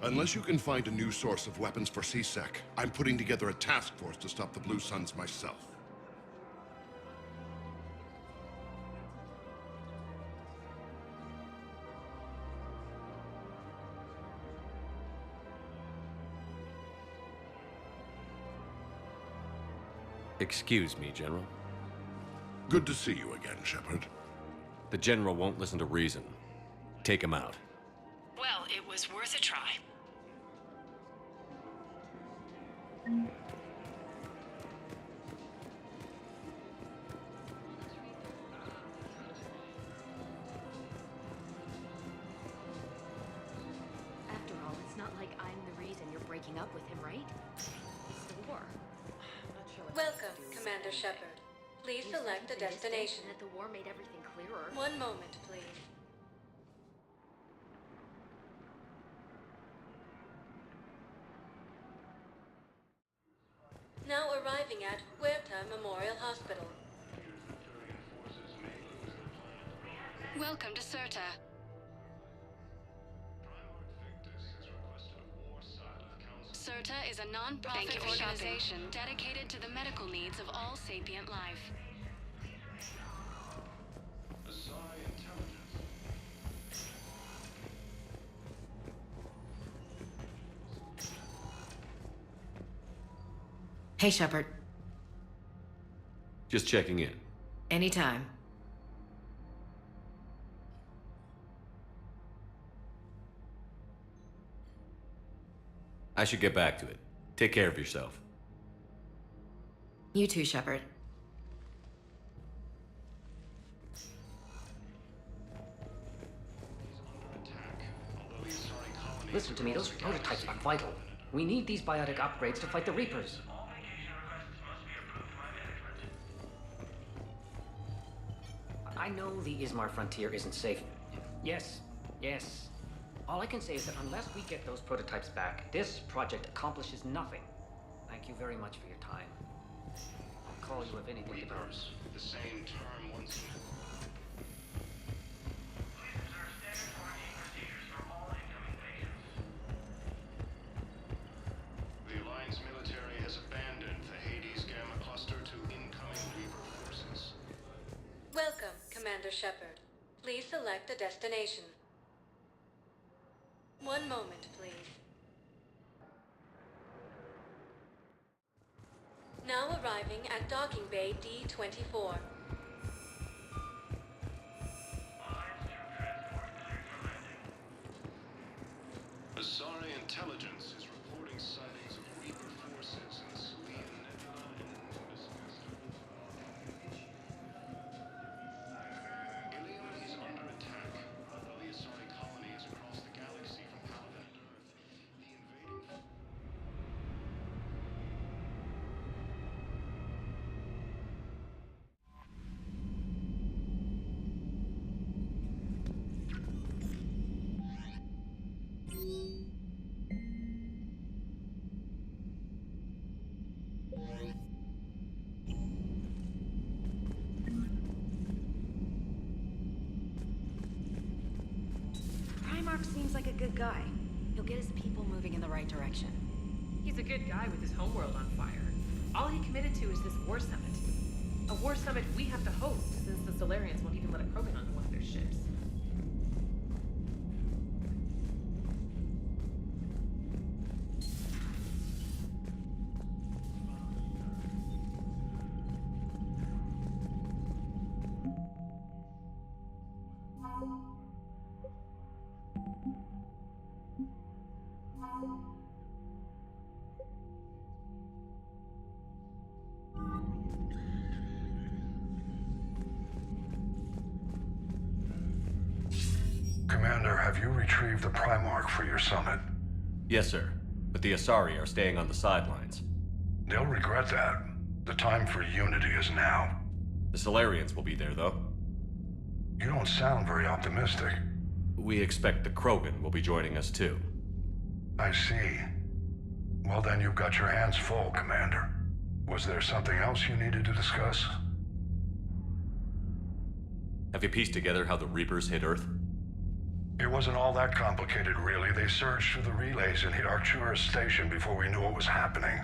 unless you can find a new source of weapons for CSEC, I'm putting together a task force to stop the Blue Suns myself. Excuse me, General. Good to see you again, Shepard. The General won't listen to reason. Take him out. Well, it was worth a try. After all, it's not like I'm the reason you're breaking up with him, right? It's the war. Welcome, Commander Shepard. Please select a destination. That the war made everything clearer. One moment, please. Now arriving at Huerta Memorial Hospital. Welcome to Certa. Certa is a non-profit organization dedicated to the medical needs of all sapient life. Hey, Shepard. Just checking in. Anytime. I should get back to it. Take care of yourself. You too, Shepard. Listen to me, those prototypes are vital. We need these biotic upgrades to fight the Reapers. I know the Ismar frontier isn't safe. Yes, yes. All I can say is that unless we get those prototypes back, this project accomplishes nothing. Thank you very much for your time. I'll call you if anything develops. The same term once. The Alliance military has abandoned the Hades Gamma cluster to incoming Reaper forces. Welcome, Commander Shepard. Please select a destination. One moment, please. Now arriving at Docking Bay D-24. Azari intelligence is reporting sightings of Reaper forces in the Salian Nebula and Ilium is under attack. Although the Azari colony is across the galaxy from Paladin and Earth, the invading... Primarch seems like a good guy. He'll get his people moving in the right direction. He's a good guy with his homeworld on fire. All he committed to is this war summit. A war summit we have to host, since the Solarians won't even let a Krogan onto one of their ships. Commander, have you retrieved the Primarch for your summit? Yes, sir. But the Asari are staying on the sidelines. They'll regret that. The time for unity is now. The Solarians will be there, though. You don't sound very optimistic. We expect the Krogan will be joining us, too. I see. Well, then you've got your hands full, Commander. Was there something else you needed to discuss? Have you pieced together how the Reapers hit Earth? It wasn't all that complicated, really. They surged through the relays and hit Arcturus Station before we knew what was happening.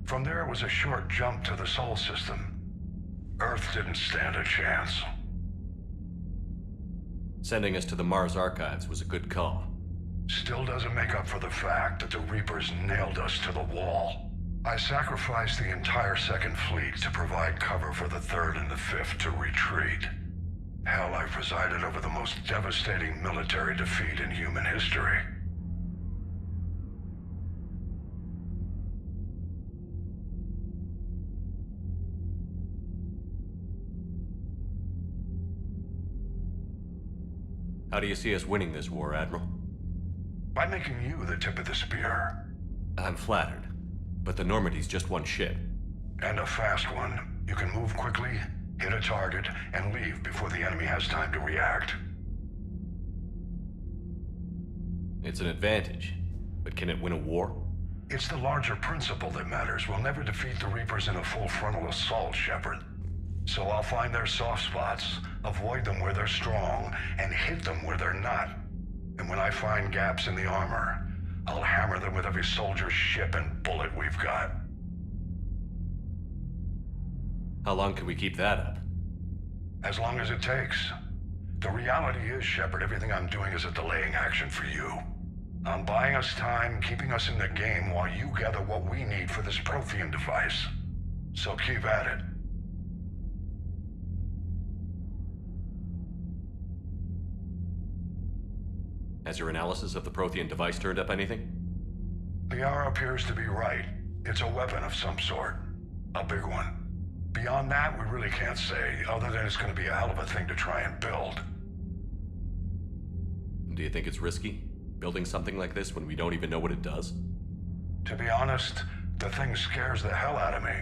From there, it was a short jump to the Sol system. Earth didn't stand a chance. Sending us to the Mars archives was a good call. Still doesn't make up for the fact that the Reapers nailed us to the wall. I sacrificed the entire Second Fleet to provide cover for the Third and the Fifth to retreat. Hell, I presided over the most devastating military defeat in human history. How do you see us winning this war, Admiral? By making you the tip of the spear. I'm flattered, but the Normandy's just one ship. And a fast one. You can move quickly, hit a target, and leave before the enemy has time to react. It's an advantage, but can it win a war? It's the larger principle that matters. We'll never defeat the Reapers in a full frontal assault, Shepard. So I'll find their soft spots, avoid them where they're strong, and hit them where they're not. And when I find gaps in the armor, I'll hammer them with every soldier, ship, and bullet we've got. How long can we keep that up? As long as it takes. The reality is, Shepard, everything I'm doing is a delaying action for you. I'm buying us time, keeping us in the game while you gather what we need for this Prothean device. So keep at it. Has your analysis of the Prothean device turned up anything? The hour appears to be right. It's a weapon of some sort. A big one. Beyond that, we really can't say, other than it's going to be a hell of a thing to try and build. Do you think it's risky, building something like this when we don't even know what it does? To be honest, the thing scares the hell out of me,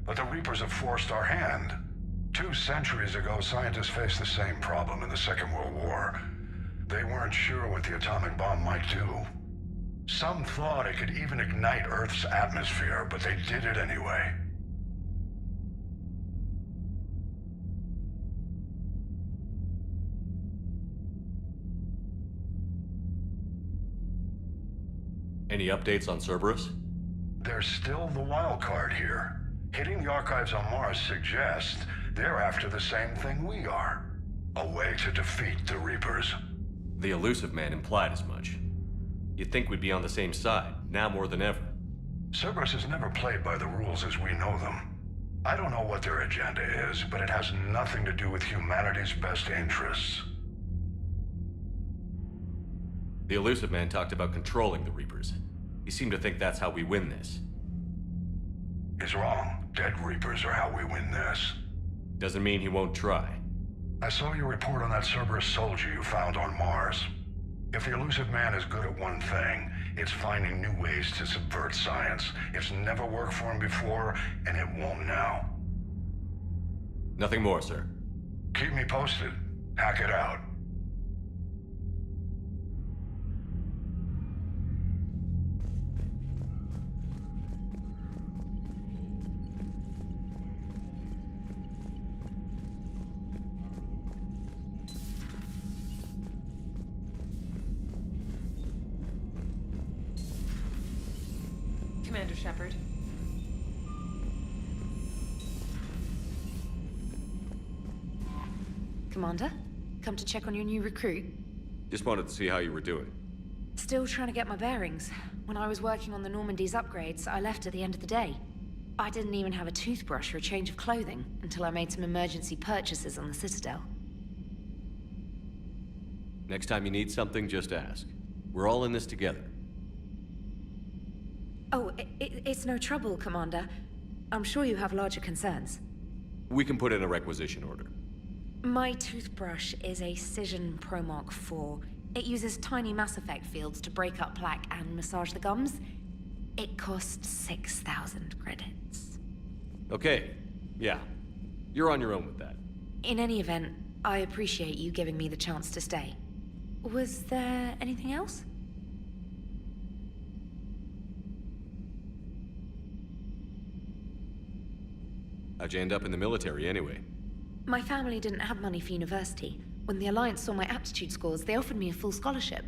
but the Reapers have forced our hand. 2 centuries ago, scientists faced the same problem in the Second World War. They weren't sure what the atomic bomb might do. Some thought it could even ignite Earth's atmosphere, but they did it anyway. Any updates on Cerberus? There's still the wild card here. Hitting the archives on Mars suggests they're after the same thing we are. A way to defeat the Reapers. The elusive man implied as much. You'd think we'd be on the same side, now more than ever. Cerberus has never played by the rules as we know them. I don't know what their agenda is, but it has nothing to do with humanity's best interests. The elusive man talked about controlling the Reapers. He seemed to think that's how we win this. He's wrong. Dead Reapers are how we win this. Doesn't mean he won't try. I saw your report on that Cerberus soldier you found on Mars. If the elusive man is good at one thing, it's finding new ways to subvert science. It's never worked for him before, and it won't now. Nothing more, sir. Keep me posted. Hack it out. Commander Shepard. Commander, come to check on your new recruit. Just wanted to see how you were doing. Still trying to get my bearings. When I was working on the Normandy's upgrades, I left at the end of the day. I didn't even have a toothbrush or a change of clothing until I made some emergency purchases on the Citadel. Next time you need something, just ask. We're all in this together. Oh, it's no trouble, Commander. I'm sure you have larger concerns. We can put in a requisition order. My toothbrush is a Cision Pro Mark IV. It uses tiny Mass Effect fields to break up plaque and massage the gums. It costs 6,000 credits. Okay, yeah. You're on your own with that. In any event, I appreciate you giving me the chance to stay. Was there anything else? How'd you end up in the military anyway? My family didn't have money for university. When the Alliance saw my aptitude scores, they offered me a full scholarship.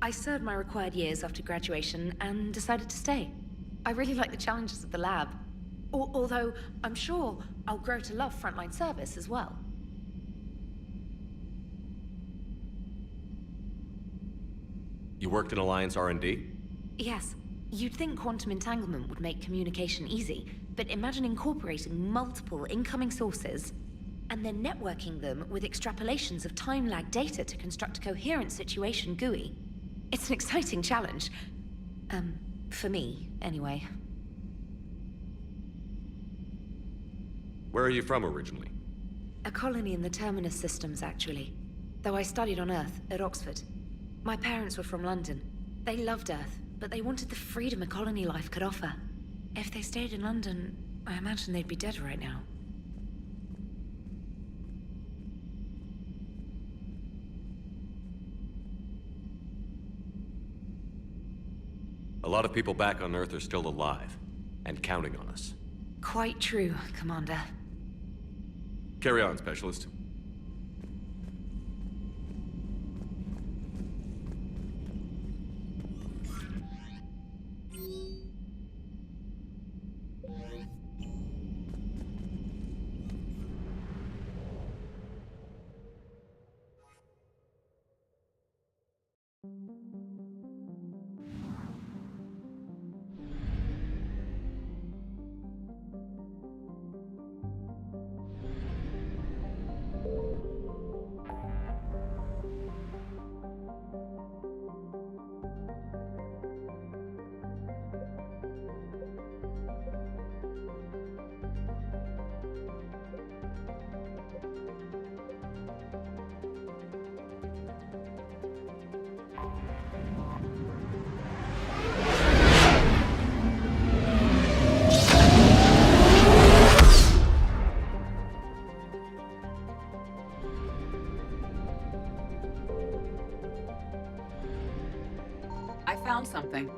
I served my required years after graduation and decided to stay. I really like the challenges of the lab. Although, I'm sure I'll grow to love frontline service as well. You worked in Alliance R&D? Yes. You'd think quantum entanglement would make communication easy, but imagine incorporating multiple incoming sources and then networking them with extrapolations of time-lag data to construct a coherent situation GUI. It's an exciting challenge. For me, anyway. Where are you from originally? A colony in the Terminus systems, actually. Though I studied on Earth, at Oxford. My parents were from London. They loved Earth, but they wanted the freedom a colony life could offer. If they stayed in London, I imagine they'd be dead right now. A lot of people back on Earth are still alive, and counting on us. Quite true, Commander. Carry on, Specialist. I found something.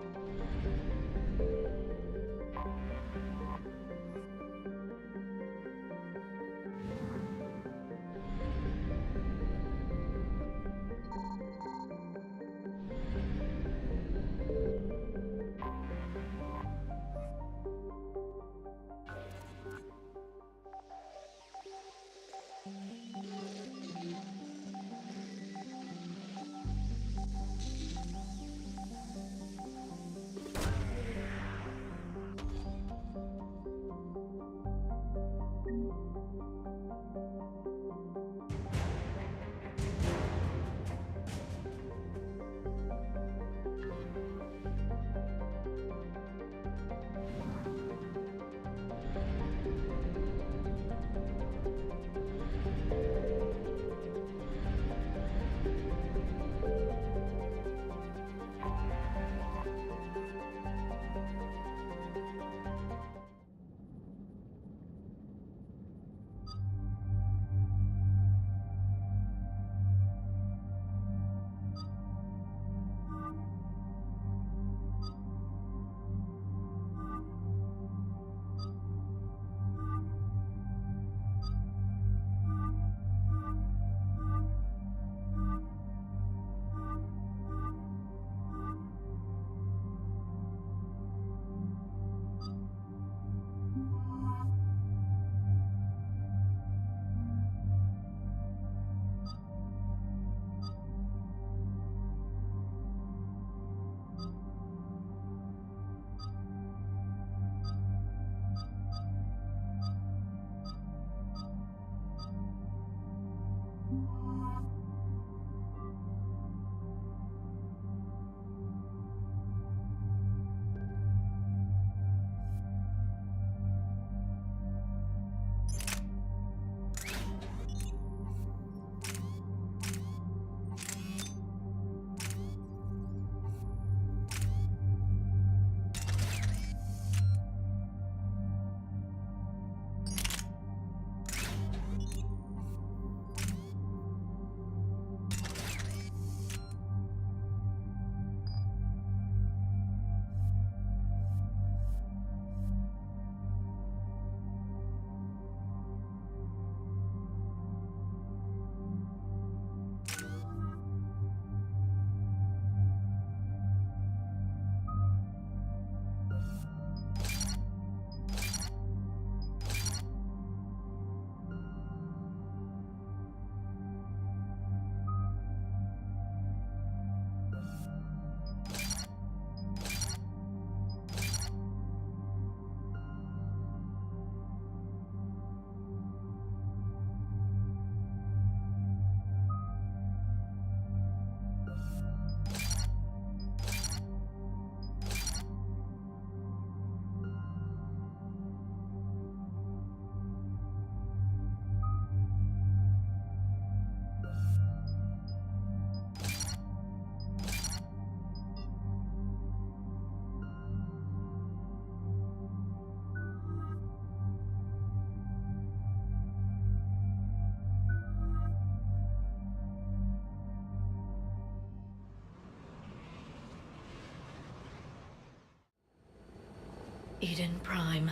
Eden Prime.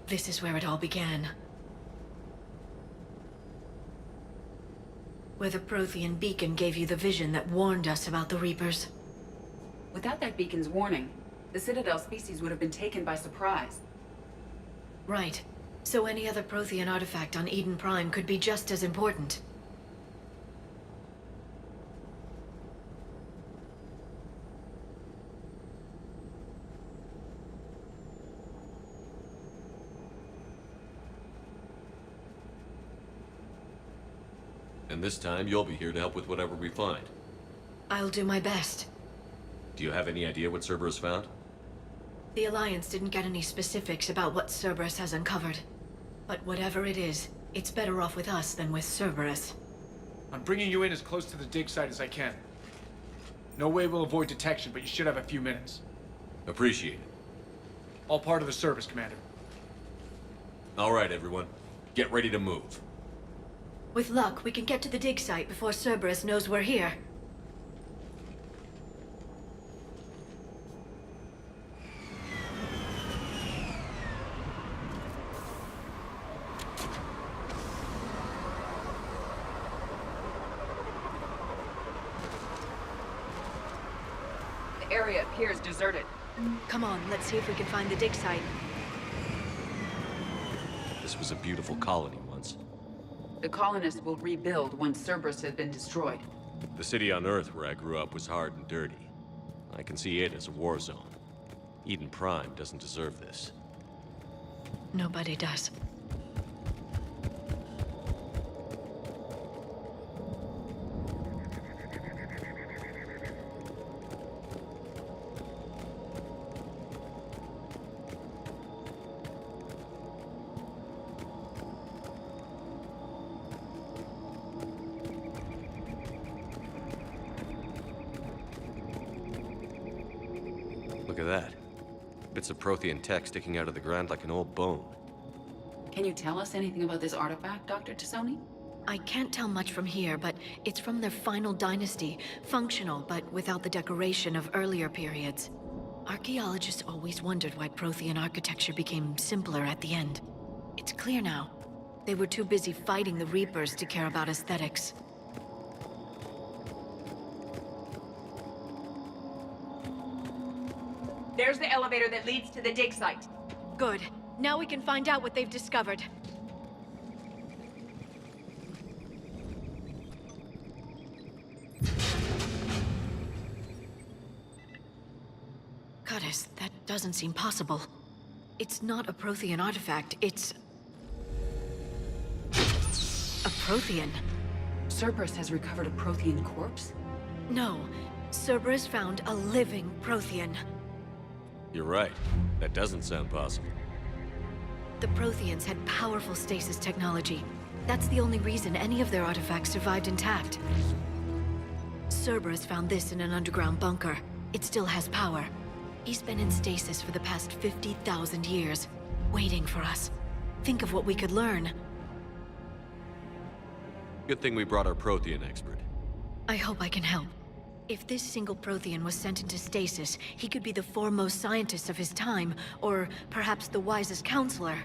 This is where it all began. Where the Prothean beacon gave you the vision that warned us about the Reapers. Without that beacon's warning, the Citadel species would have been taken by surprise. Right. So any other Prothean artifact on Eden Prime could be just as important. And this time, you'll be here to help with whatever we find. I'll do my best. Do you have any idea what Cerberus found? The Alliance didn't get any specifics about what Cerberus has uncovered. But whatever it is, it's better off with us than with Cerberus. I'm bringing you in as close to the dig site as I can. No way we'll avoid detection, but you should have a few minutes. Appreciate it. All part of the service, Commander. All right, everyone. Get ready to move. With luck, we can get to the dig site before Cerberus knows we're here. The area appears deserted. Come on, let's see if we can find the dig site. This was a beautiful colony once. The colonists will rebuild once Cerberus has been destroyed. The city on Earth where I grew up was hard and dirty. I can see it as a war zone. Eden Prime doesn't deserve this. Nobody does. Look at that. Bits of Prothean tech sticking out of the ground like an old bone. Can you tell us anything about this artifact, Dr. Tassoni? I can't tell much from here, but it's from their final dynasty. Functional, but without the decoration of earlier periods. Archaeologists always wondered why Prothean architecture became simpler at the end. It's clear now. They were too busy fighting the Reapers to care about aesthetics. There's the elevator that leads to the dig site. Good. Now we can find out what they've discovered. Goddess, that doesn't seem possible. It's not a Prothean artifact, it's... a Prothean. Cerberus has recovered a Prothean corpse? No. Cerberus found a living Prothean. You're right. That doesn't sound possible. The Protheans had powerful stasis technology. That's the only reason any of their artifacts survived intact. Cerberus found this in an underground bunker. It still has power. He's been in stasis for the past 50,000 years, waiting for us. Think of what we could learn. Good thing we brought our Prothean expert. I hope I can help. If this single Prothean was sent into stasis, he could be the foremost scientist of his time, or perhaps the wisest counselor.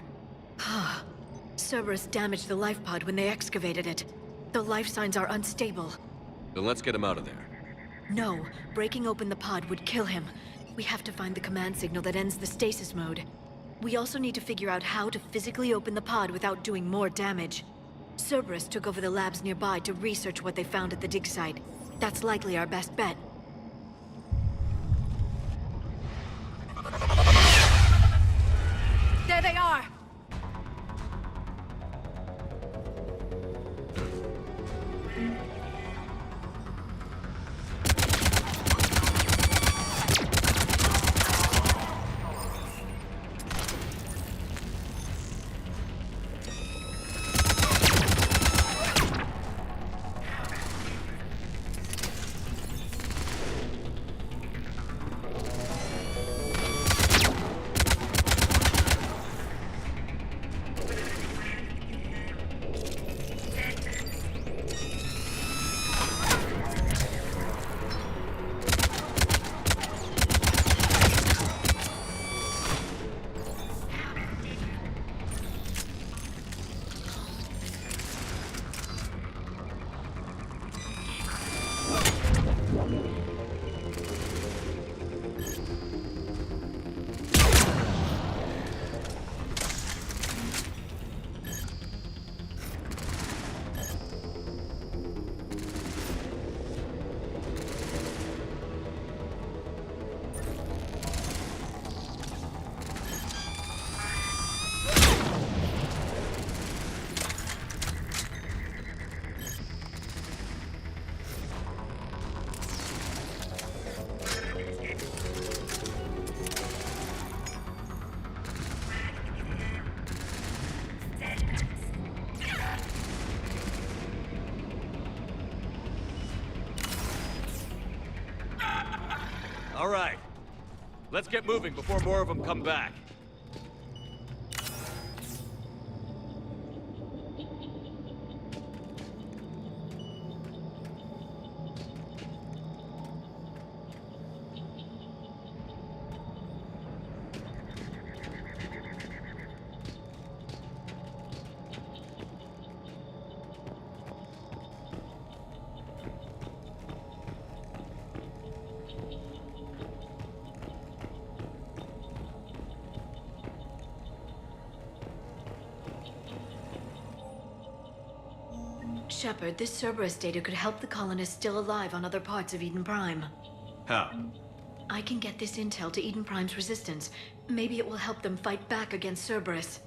Cerberus damaged the life pod when they excavated it. The life signs are unstable. Then let's get him out of there. No, breaking open the pod would kill him. We have to find the command signal that ends the stasis mode. We also need to figure out how to physically open the pod without doing more damage. Cerberus took over the labs nearby to research what they found at the dig site. That's likely our best bet. There they are! All right. Let's get moving before more of them come back. Shepard, this Cerberus data could help the colonists still alive on other parts of Eden Prime. How? I can get this intel to Eden Prime's resistance. Maybe it will help them fight back against Cerberus.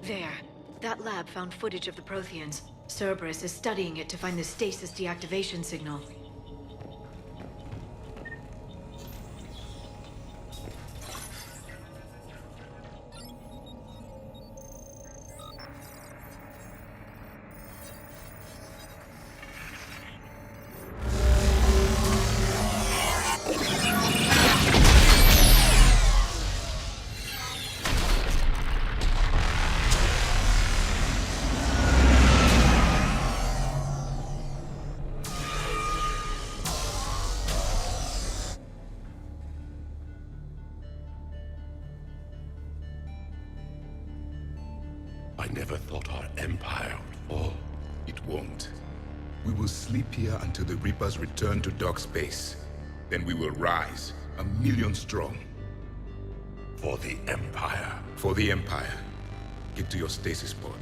There. That lab found footage of the Protheans. Cerberus is studying it to find the stasis deactivation signal. I never thought our empire would fall. It won't. We will sleep here until the Reapers return to dark space. Then we will rise, 1,000,000 strong. For the Empire. For the Empire. Get to your stasis pod.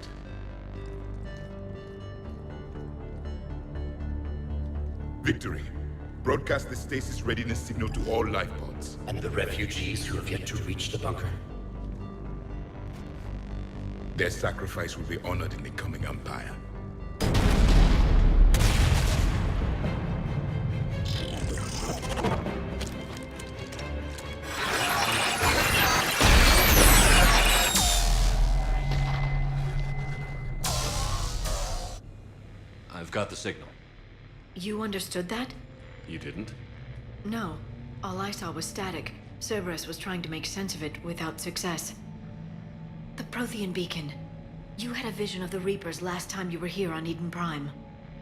Victory. Broadcast the stasis readiness signal to all life pods. And the refugees who have yet to reach the bunker? Their sacrifice will be honored in the coming Empire. I've got the signal. You understood that? You didn't? No. All I saw was static. Cerberus was trying to make sense of it without success. The Prothean beacon. You had a vision of the Reapers last time you were here on Eden Prime.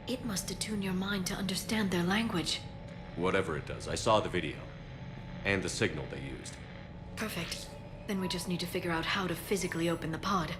It must attune your mind to understand their language. Whatever it does, I saw the video. And the signal they used. Perfect. Then we just need to figure out how to physically open the pod.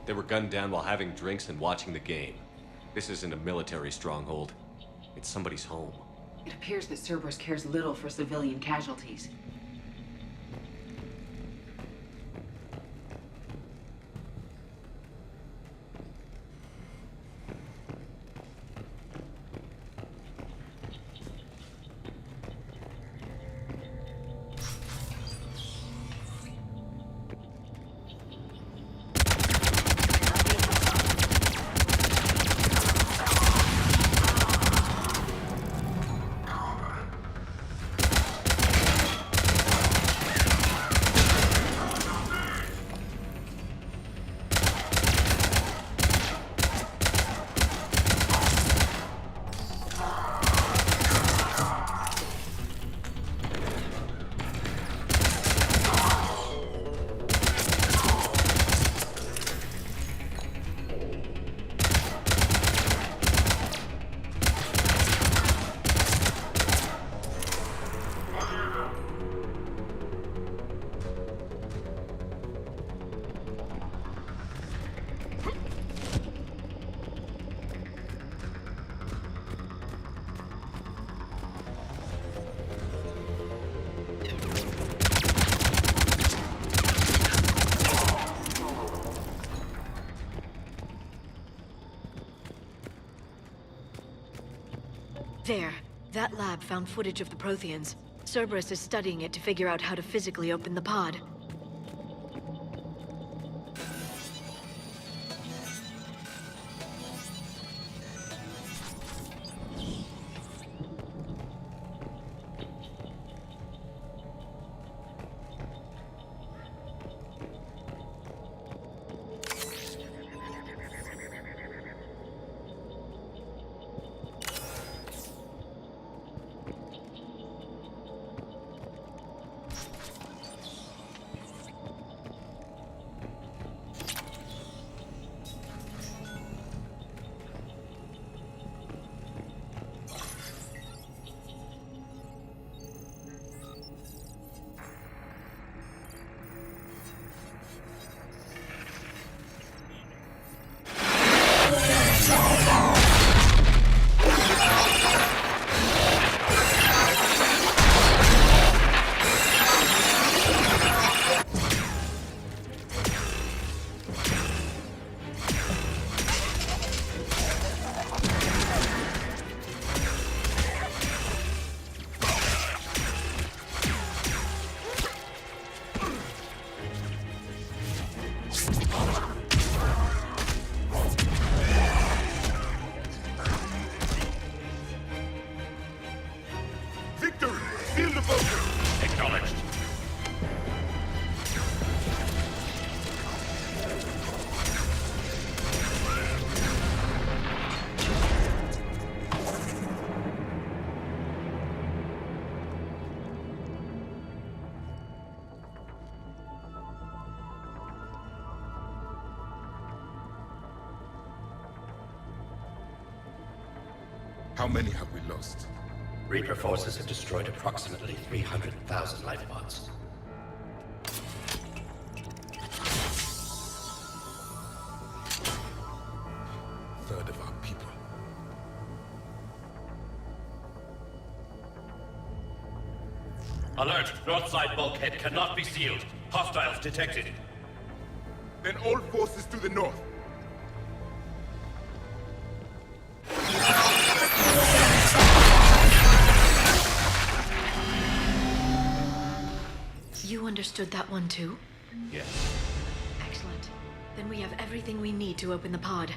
They were gunned down while having drinks and watching the game. This isn't a military stronghold. It's somebody's home. It appears that Cerberus cares little for civilian casualties. There. That lab found footage of the Protheans. Cerberus is studying it to figure out how to physically open the pod. How many have we lost? Reaper forces have destroyed approximately 300,000 life pods. Third of our people. Alert! North side bulkhead cannot be sealed. Hostiles detected. Then all forces to the north. understood that one too? Yes. Excellent. Then we have everything we need to open the pod.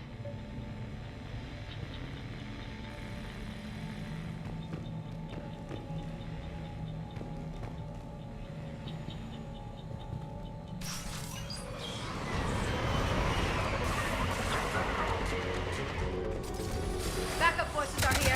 Backup forces are here.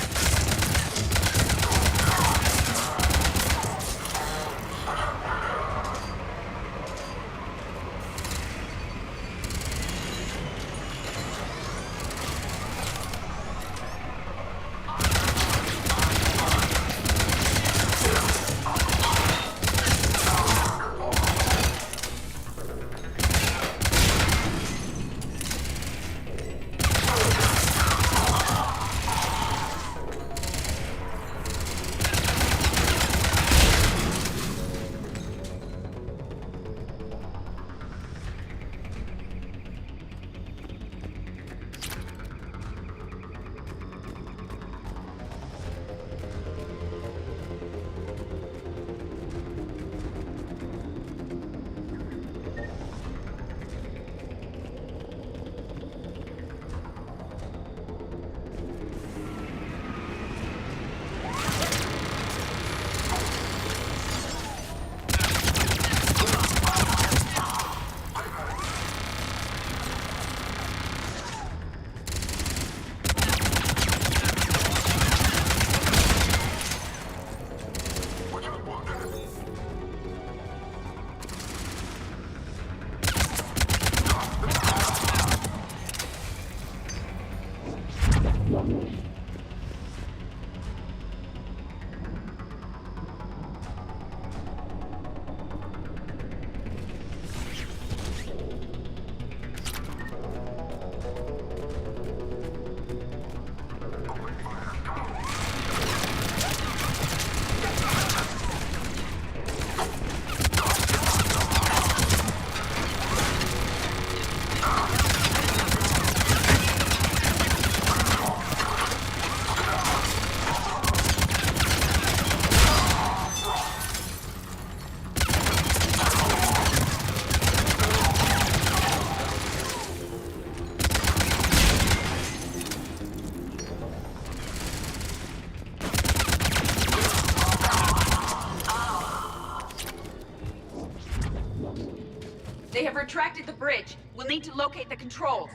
They have retracted the bridge. We'll need to locate the controls.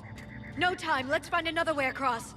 No time. Let's find another way across.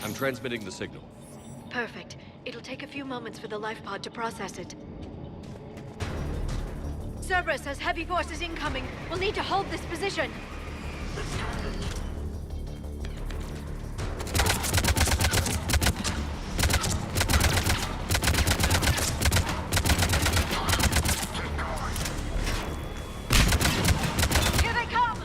I'm transmitting the signal. Perfect. It'll take a few moments for the life pod to process it. Cerberus has heavy forces incoming. We'll need to hold this position. Here they come!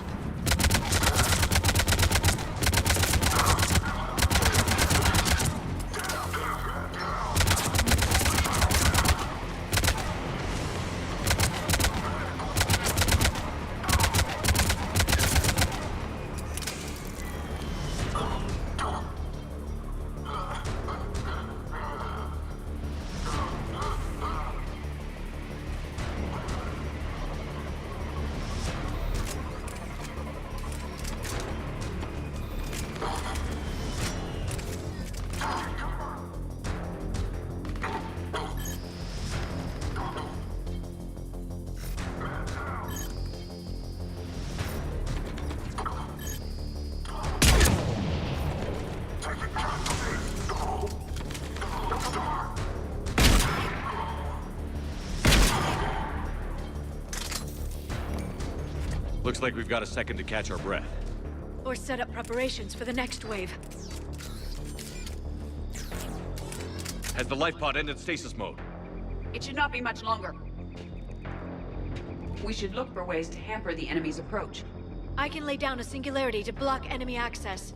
Looks like we've got a second to catch our breath. Or set up preparations for the next wave. Has the life pod ended stasis mode? It should not be much longer. We should look for ways to hamper the enemy's approach. I can lay down a singularity to block enemy access.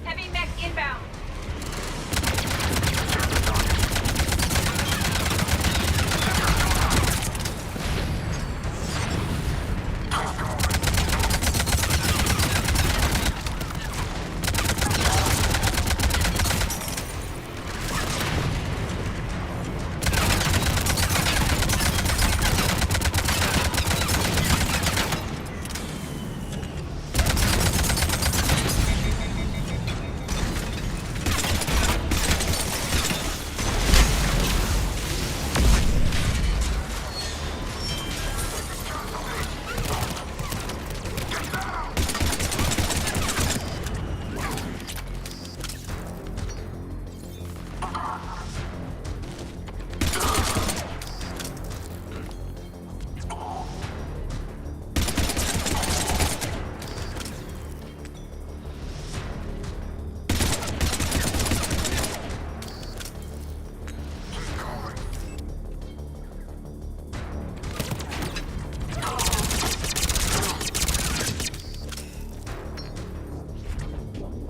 Heavy mech inbound.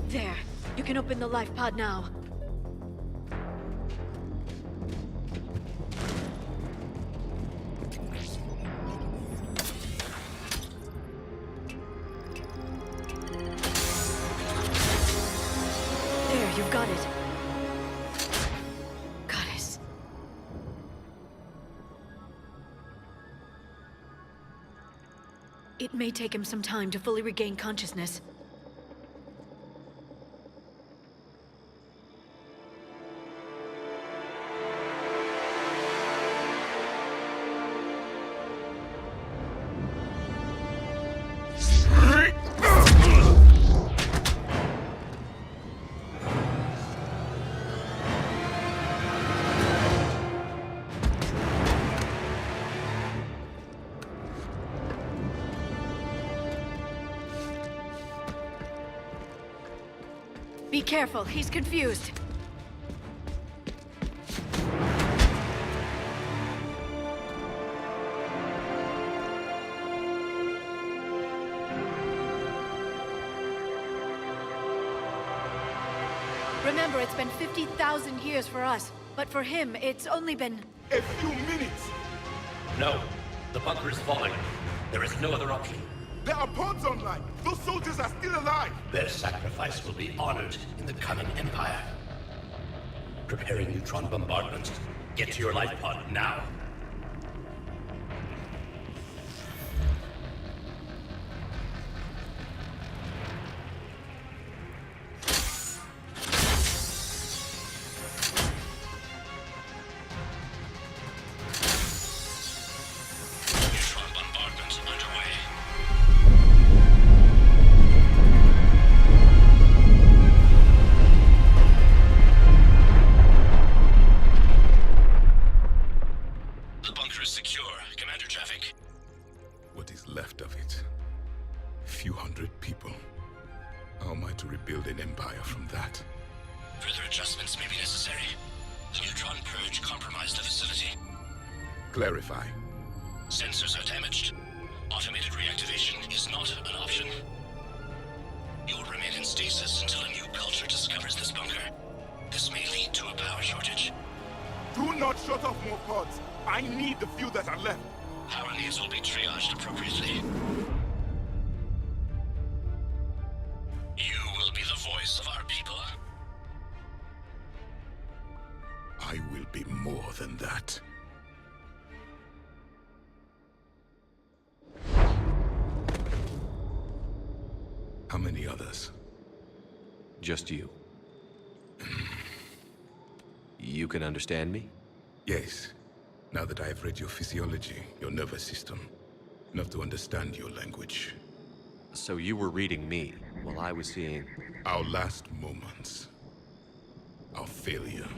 There. You can open the life pod now. There, you've got it. Goddess. It may take him some time to fully regain consciousness. Be careful, he's confused. Remember, it's been 50,000 years for us, but for him, it's only been... A few minutes! No, the bunker is falling. There is no other option. There are pods online! Those soldiers are still alive! Their sacrifice will be honored in the coming Empire. Preparing neutron bombardments. Get to your life pod now. secure. Commander traffic. What is left of it? A few hundred people. How am I to rebuild an empire from that? Further adjustments may be necessary. The neutron purge compromised the facility. Clarify. Sensors are damaged. Automated reactivation is not an option. You'll remain in stasis until a new culture discovers this bunker. This may lead to a power shortage. Do not shut off more pods. I need the few that are left. Power needs will be triaged appropriately. You will be the voice of our people. I will be more than that. How many others? Just you. You can understand me? Yes. Now that I have read your physiology, your nervous system, enough to understand your language. So you were reading me while I was seeing... Our last moments. Our failure.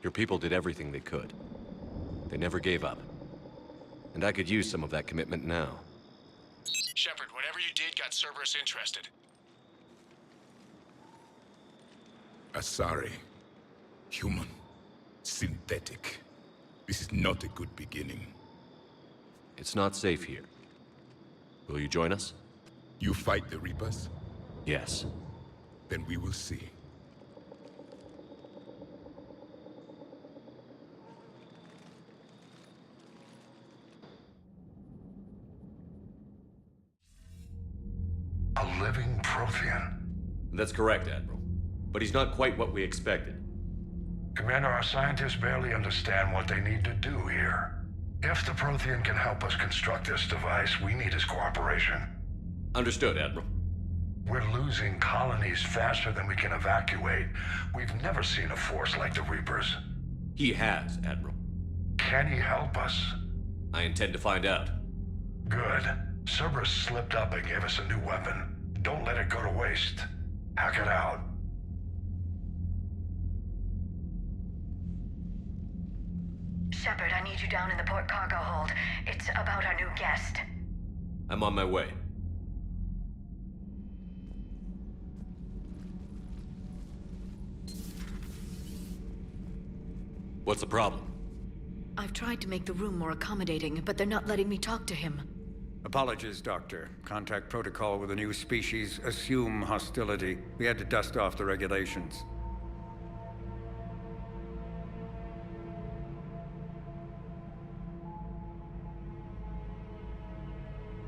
Your people did everything they could. They never gave up. And I could use some of that commitment now. Shepard, whatever you did got Cerberus interested. Asari. Human. Synthetic. This is not a good beginning. It's not safe here. Will you join us? You fight the Reapers? Yes. Then we will see. A living Prothean. That's correct, Admiral. But he's not quite what we expected. Commander, our scientists barely understand what they need to do here. If the Prothean can help us construct this device, we need his cooperation. Understood, Admiral. We're losing colonies faster than we can evacuate. We've never seen a force like the Reapers. He has, Admiral. Can he help us? I intend to find out. Good. Cerberus slipped up and gave us a new weapon. Don't let it go to waste. Hack it out. Shepard, I need you down in the port cargo hold. It's about our new guest. I'm on my way. What's the problem? I've tried to make the room more accommodating, but they're not letting me talk to him. Apologies, Doctor. Contact protocol with a new species. Assume hostility. We had to dust off the regulations.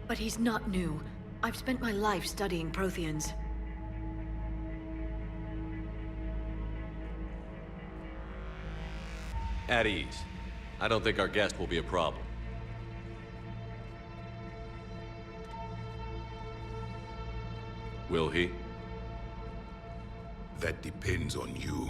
But he's not new. I've spent my life studying Protheans. At ease. I don't think our guest will be a problem. Will he? That depends on you.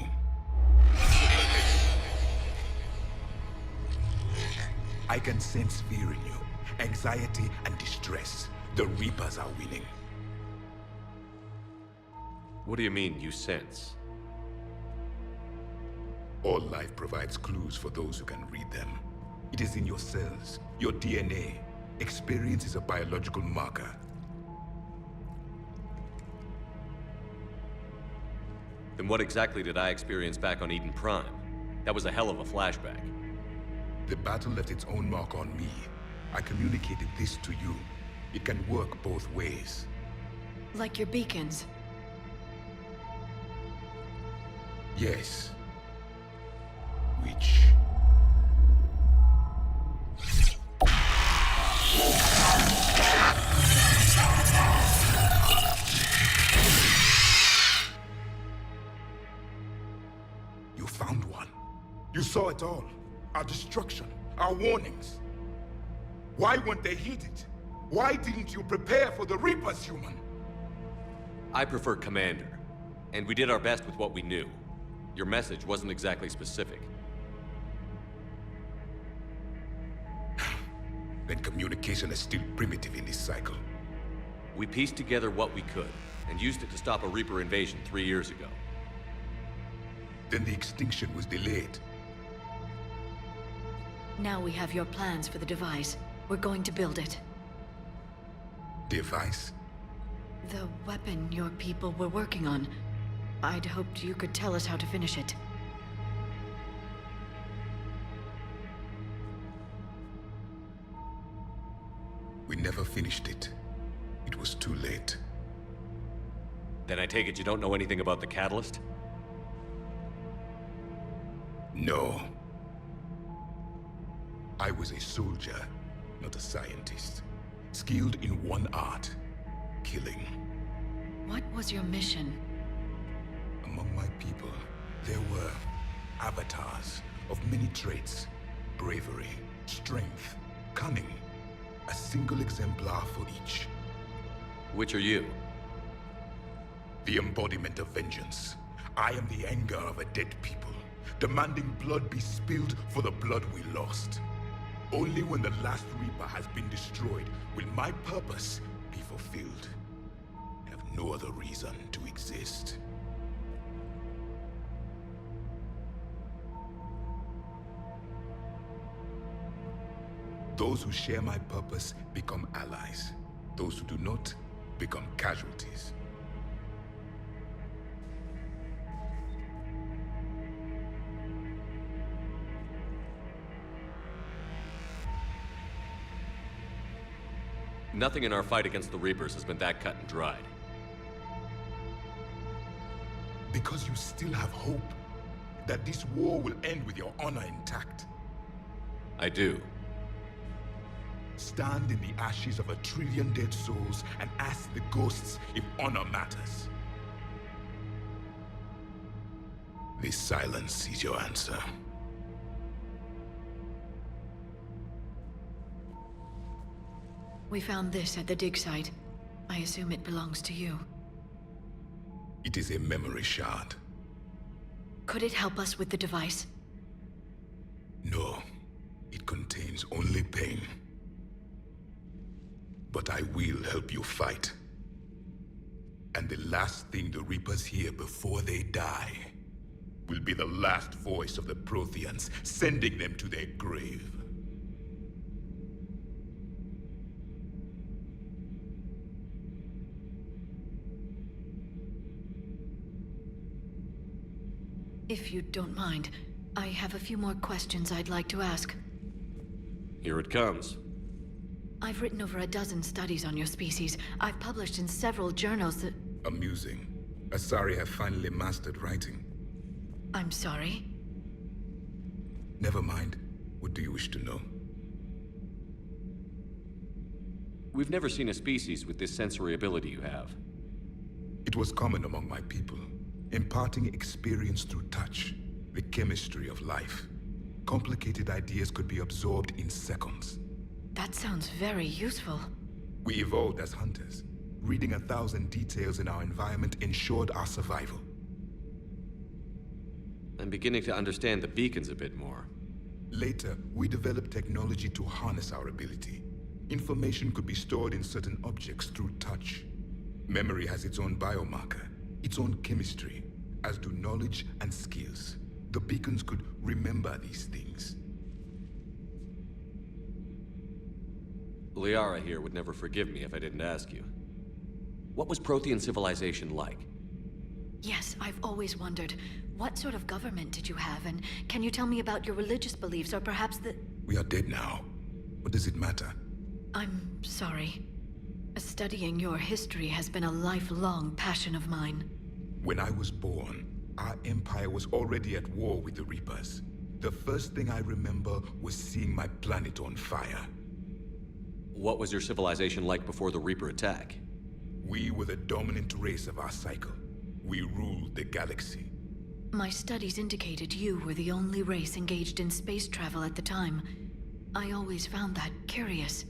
I can sense fear in you. Anxiety and distress. The Reapers are winning. What do you mean, you sense? All life provides clues for those who can read them. It is in your cells, your DNA. Experience is a biological marker. Then what exactly did I experience back on Eden Prime? That was a hell of a flashback. The battle left its own mark on me. I communicated this to you. It can work both ways. Like your beacons. Yes. Which... You found one. You saw it all. Our destruction, our warnings. Why weren't they heeded? Why didn't you prepare for the Reapers, human? I prefer Commander. And we did our best with what we knew. Your message wasn't exactly specific. Then communication is still primitive in this cycle. We pieced together what we could, and used it to stop a Reaper invasion 3 years ago. Then the extinction was delayed. Now we have your plans for the device. We're going to build it. Device? The weapon your people were working on. I'd hoped you could tell us how to finish it. We never finished it. It was too late. Then I take it you don't know anything about the catalyst? No. I was a soldier, not a scientist. Skilled in one art, killing. What was your mission? Among my people, there were avatars of many traits. Bravery, strength, cunning. A single exemplar for each. Which are you? The embodiment of vengeance. I am the anger of a dead people, demanding blood be spilled for the blood we lost. Only when the last Reaper has been destroyed will my purpose be fulfilled. I have no other reason to exist. Those who share my purpose become allies. Those who do not become casualties. Nothing in our fight against the Reapers has been that cut and dried. Because you still have hope that this war will end with your honor intact. I do. Stand in the ashes of 1 trillion dead souls and ask the ghosts if honor matters. This silence is your answer. We found this at the dig site. I assume it belongs to you. It is a memory shard. Could it help us with the device? No. It contains only pain. But I will help you fight. And the last thing the Reapers hear before they die will be the last voice of the Protheans, sending them to their grave. If you don't mind, I have a few more questions I'd like to ask. Here it comes. I've written over a dozen studies on your species. I've published in several journals that... Amusing. Asari have finally mastered writing. I'm sorry? Never mind. What do you wish to know? We've never seen a species with this sensory ability you have. It was common among my people, imparting experience through touch, the chemistry of life. Complicated ideas could be absorbed in seconds. That sounds very useful. We evolved as hunters. Reading 1,000 details in our environment ensured our survival. I'm beginning to understand the beacons a bit more. Later, we developed technology to harness our ability. Information could be stored in certain objects through touch. Memory has its own biomarker, its own chemistry, as do knowledge and skills. The beacons could remember these things. Liara here would never forgive me if I didn't ask you. What was Prothean civilization like? Yes, I've always wondered. What sort of government did you have, and can you tell me about your religious beliefs, or perhaps the... We are dead now. What does it matter? I'm sorry. Studying your history has been a lifelong passion of mine. When I was born, our empire was already at war with the Reapers. The first thing I remember was seeing my planet on fire. What was your civilization like before the Reaper attack? We were the dominant race of our cycle. We ruled the galaxy. My studies indicated you were the only race engaged in space travel at the time. I always found that curious.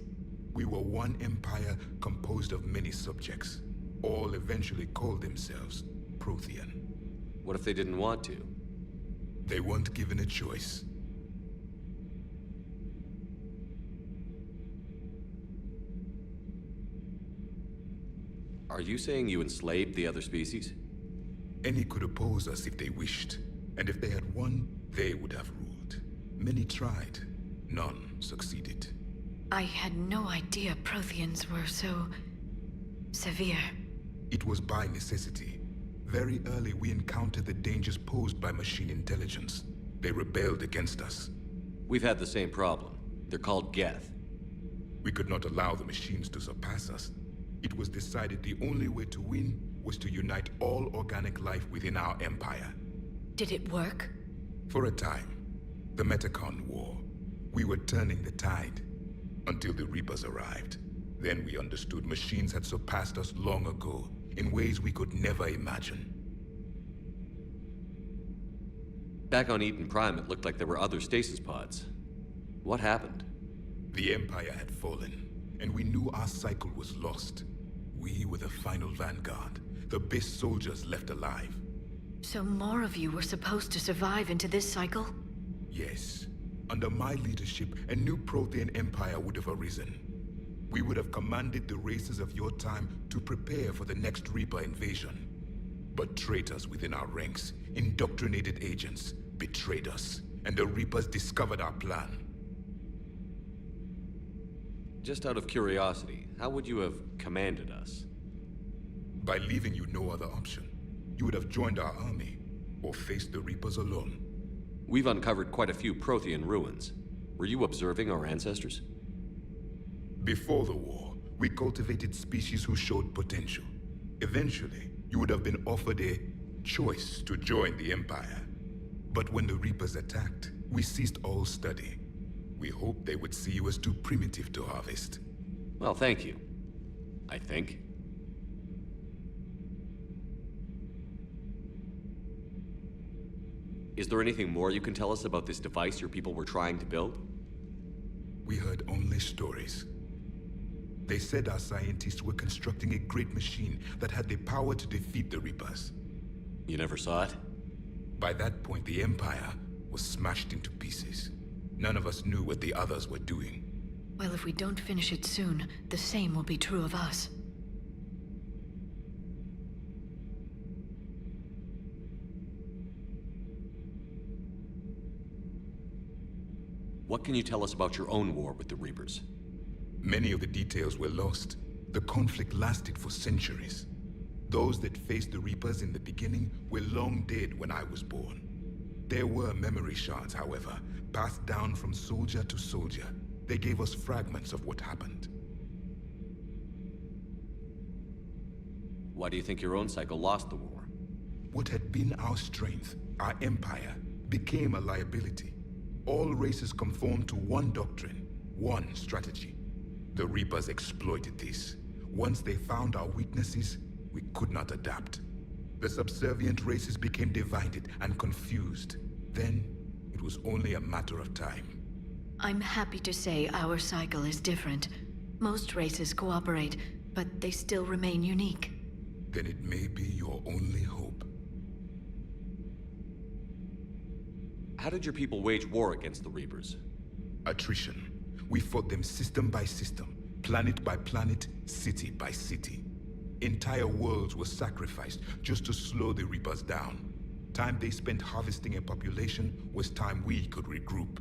We were one empire composed of many subjects. All eventually called themselves Prothean. What if they didn't want to? They weren't given a choice. Are you saying you enslaved the other species? Any could oppose us if they wished. And if they had won, they would have ruled. Many tried. None succeeded. I had no idea Protheans were so... severe. It was by necessity. Very early we encountered the dangers posed by machine intelligence. They rebelled against us. We've had the same problem. They're called Geth. We could not allow the machines to surpass us. It was decided the only way to win was to unite all organic life within our empire. Did it work? For a time. The Metacon War. We were turning the tide. Until the Reapers arrived. Then we understood machines had surpassed us long ago, in ways we could never imagine. Back on Eden Prime, it looked like there were other stasis pods. What happened? The Empire had fallen, and we knew our cycle was lost. We were the final vanguard, the best soldiers left alive. So more of you were supposed to survive into this cycle? Yes. Under my leadership, a new Prothean empire would have arisen. We would have commanded the races of your time to prepare for the next Reaper invasion. But traitors within our ranks, indoctrinated agents, betrayed us, and the Reapers discovered our plan. Just out of curiosity, how would you have commanded us? By leaving you no other option. You would have joined our army, or faced the Reapers alone. We've uncovered quite a few Prothean ruins. Were you observing our ancestors? Before the war, we cultivated species who showed potential. Eventually, you would have been offered a choice to join the Empire. But when the Reapers attacked, we ceased all study. We hoped they would see you as too primitive to harvest. Well, thank you. I think. Is there anything more you can tell us about this device your people were trying to build? We heard only stories. They said our scientists were constructing a great machine that had the power to defeat the Reapers. You never saw it? By that point, the Empire was smashed into pieces. None of us knew what the others were doing. Well, if we don't finish it soon, the same will be true of us. What can you tell us about your own war with the Reapers? Many of the details were lost. The conflict lasted for centuries. Those that faced the Reapers in the beginning were long dead when I was born. There were memory shards, however, passed down from soldier to soldier. They gave us fragments of what happened. Why do you think your own cycle lost the war? What had been our strength, our empire, became a liability. All races conformed to one doctrine, one strategy. The Reapers exploited this. Once they found our weaknesses, we could not adapt. The subservient races became divided and confused. Then, it was only a matter of time. I'm happy to say our cycle is different. Most races cooperate, but they still remain unique. Then it may be your only hope. How did your people wage war against the Reapers? Attrition. We fought them system by system, planet by planet, city by city. Entire worlds were sacrificed just to slow the Reapers down. Time they spent harvesting a population was time we could regroup.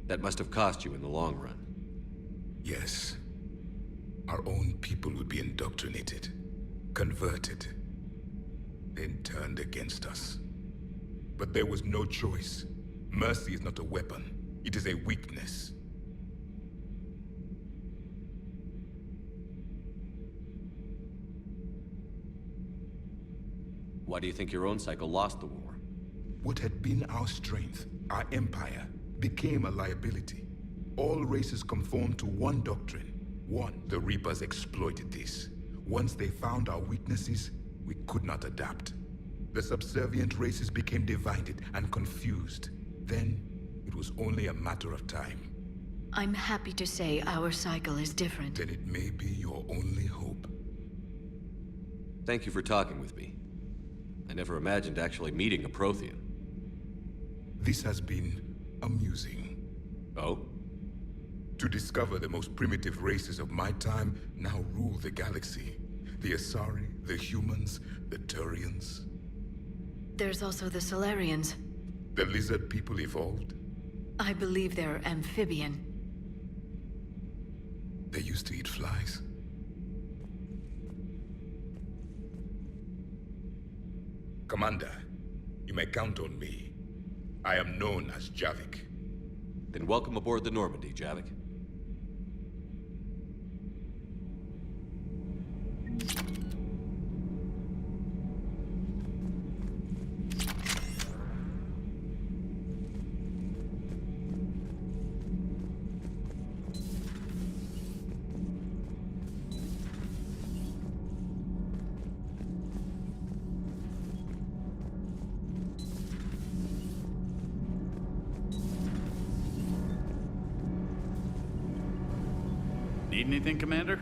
That must have cost you in the long run. Yes. Our own people would be indoctrinated, converted, then turned against us. But there was no choice. Mercy is not a weapon. It is a weakness. Why do you think your own cycle lost the war? What had been our strength, our empire, became a liability. All races conformed to one doctrine. One. The Reapers exploited this. Once they found our weaknesses, we could not adapt. The subservient races became divided and confused. Then, it was only a matter of time. I'm happy to say our cycle is different. Then it may be your only hope. Thank you for talking with me. I never imagined actually meeting a Prothean. This has been amusing. Oh? To discover the most primitive races of my time now rule the galaxy. The Asari, the humans, the Turians. There's also the Solarians. The lizard people evolved? I believe they're amphibian. They used to eat flies? Commander, you may count on me. I am known as Javik. Then welcome aboard the Normandy, Javik. Need anything, Commander?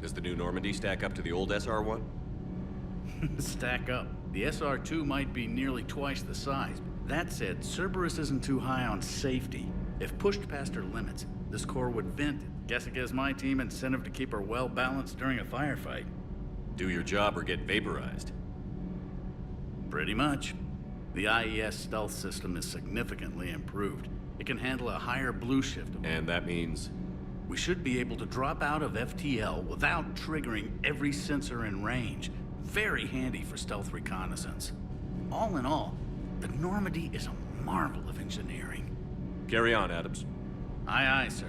Does the new Normandy stack up to the old SR-1? Stack up. The SR-2 might be nearly twice the size. That said, Cerberus isn't too high on safety. If pushed past her limits, this core would vent. Guess it gives my team incentive to keep her well-balanced during a firefight. Do your job or get vaporized. Pretty much. The IES stealth system is significantly improved. It can handle a higher blue shift. And that means? We should be able to drop out of FTL without triggering every sensor in range. Very handy for stealth reconnaissance. All in all, the Normandy is a marvel of engineering. Carry on, Adams. Aye, aye, sir.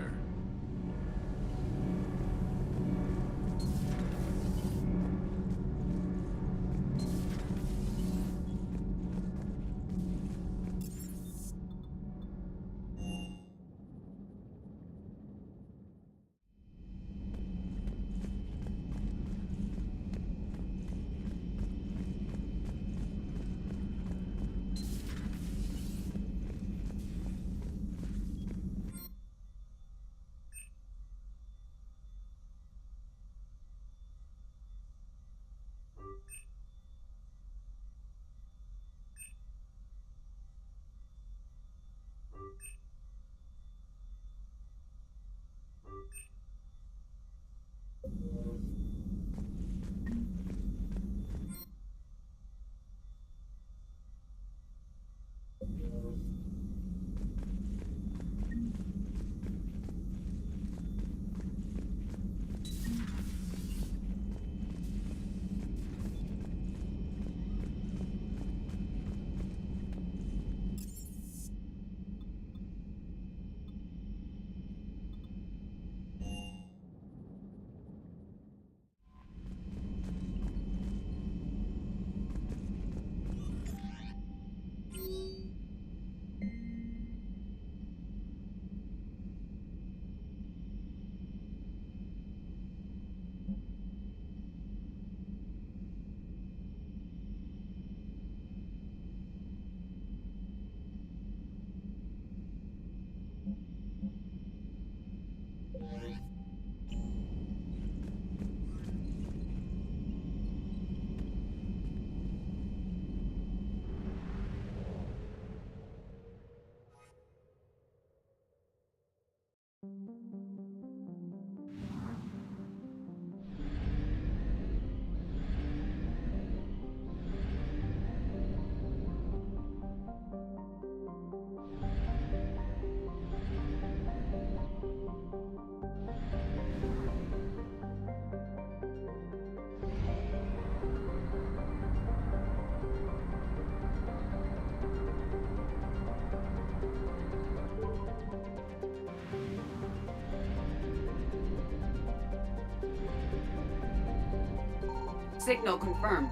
Signal confirmed.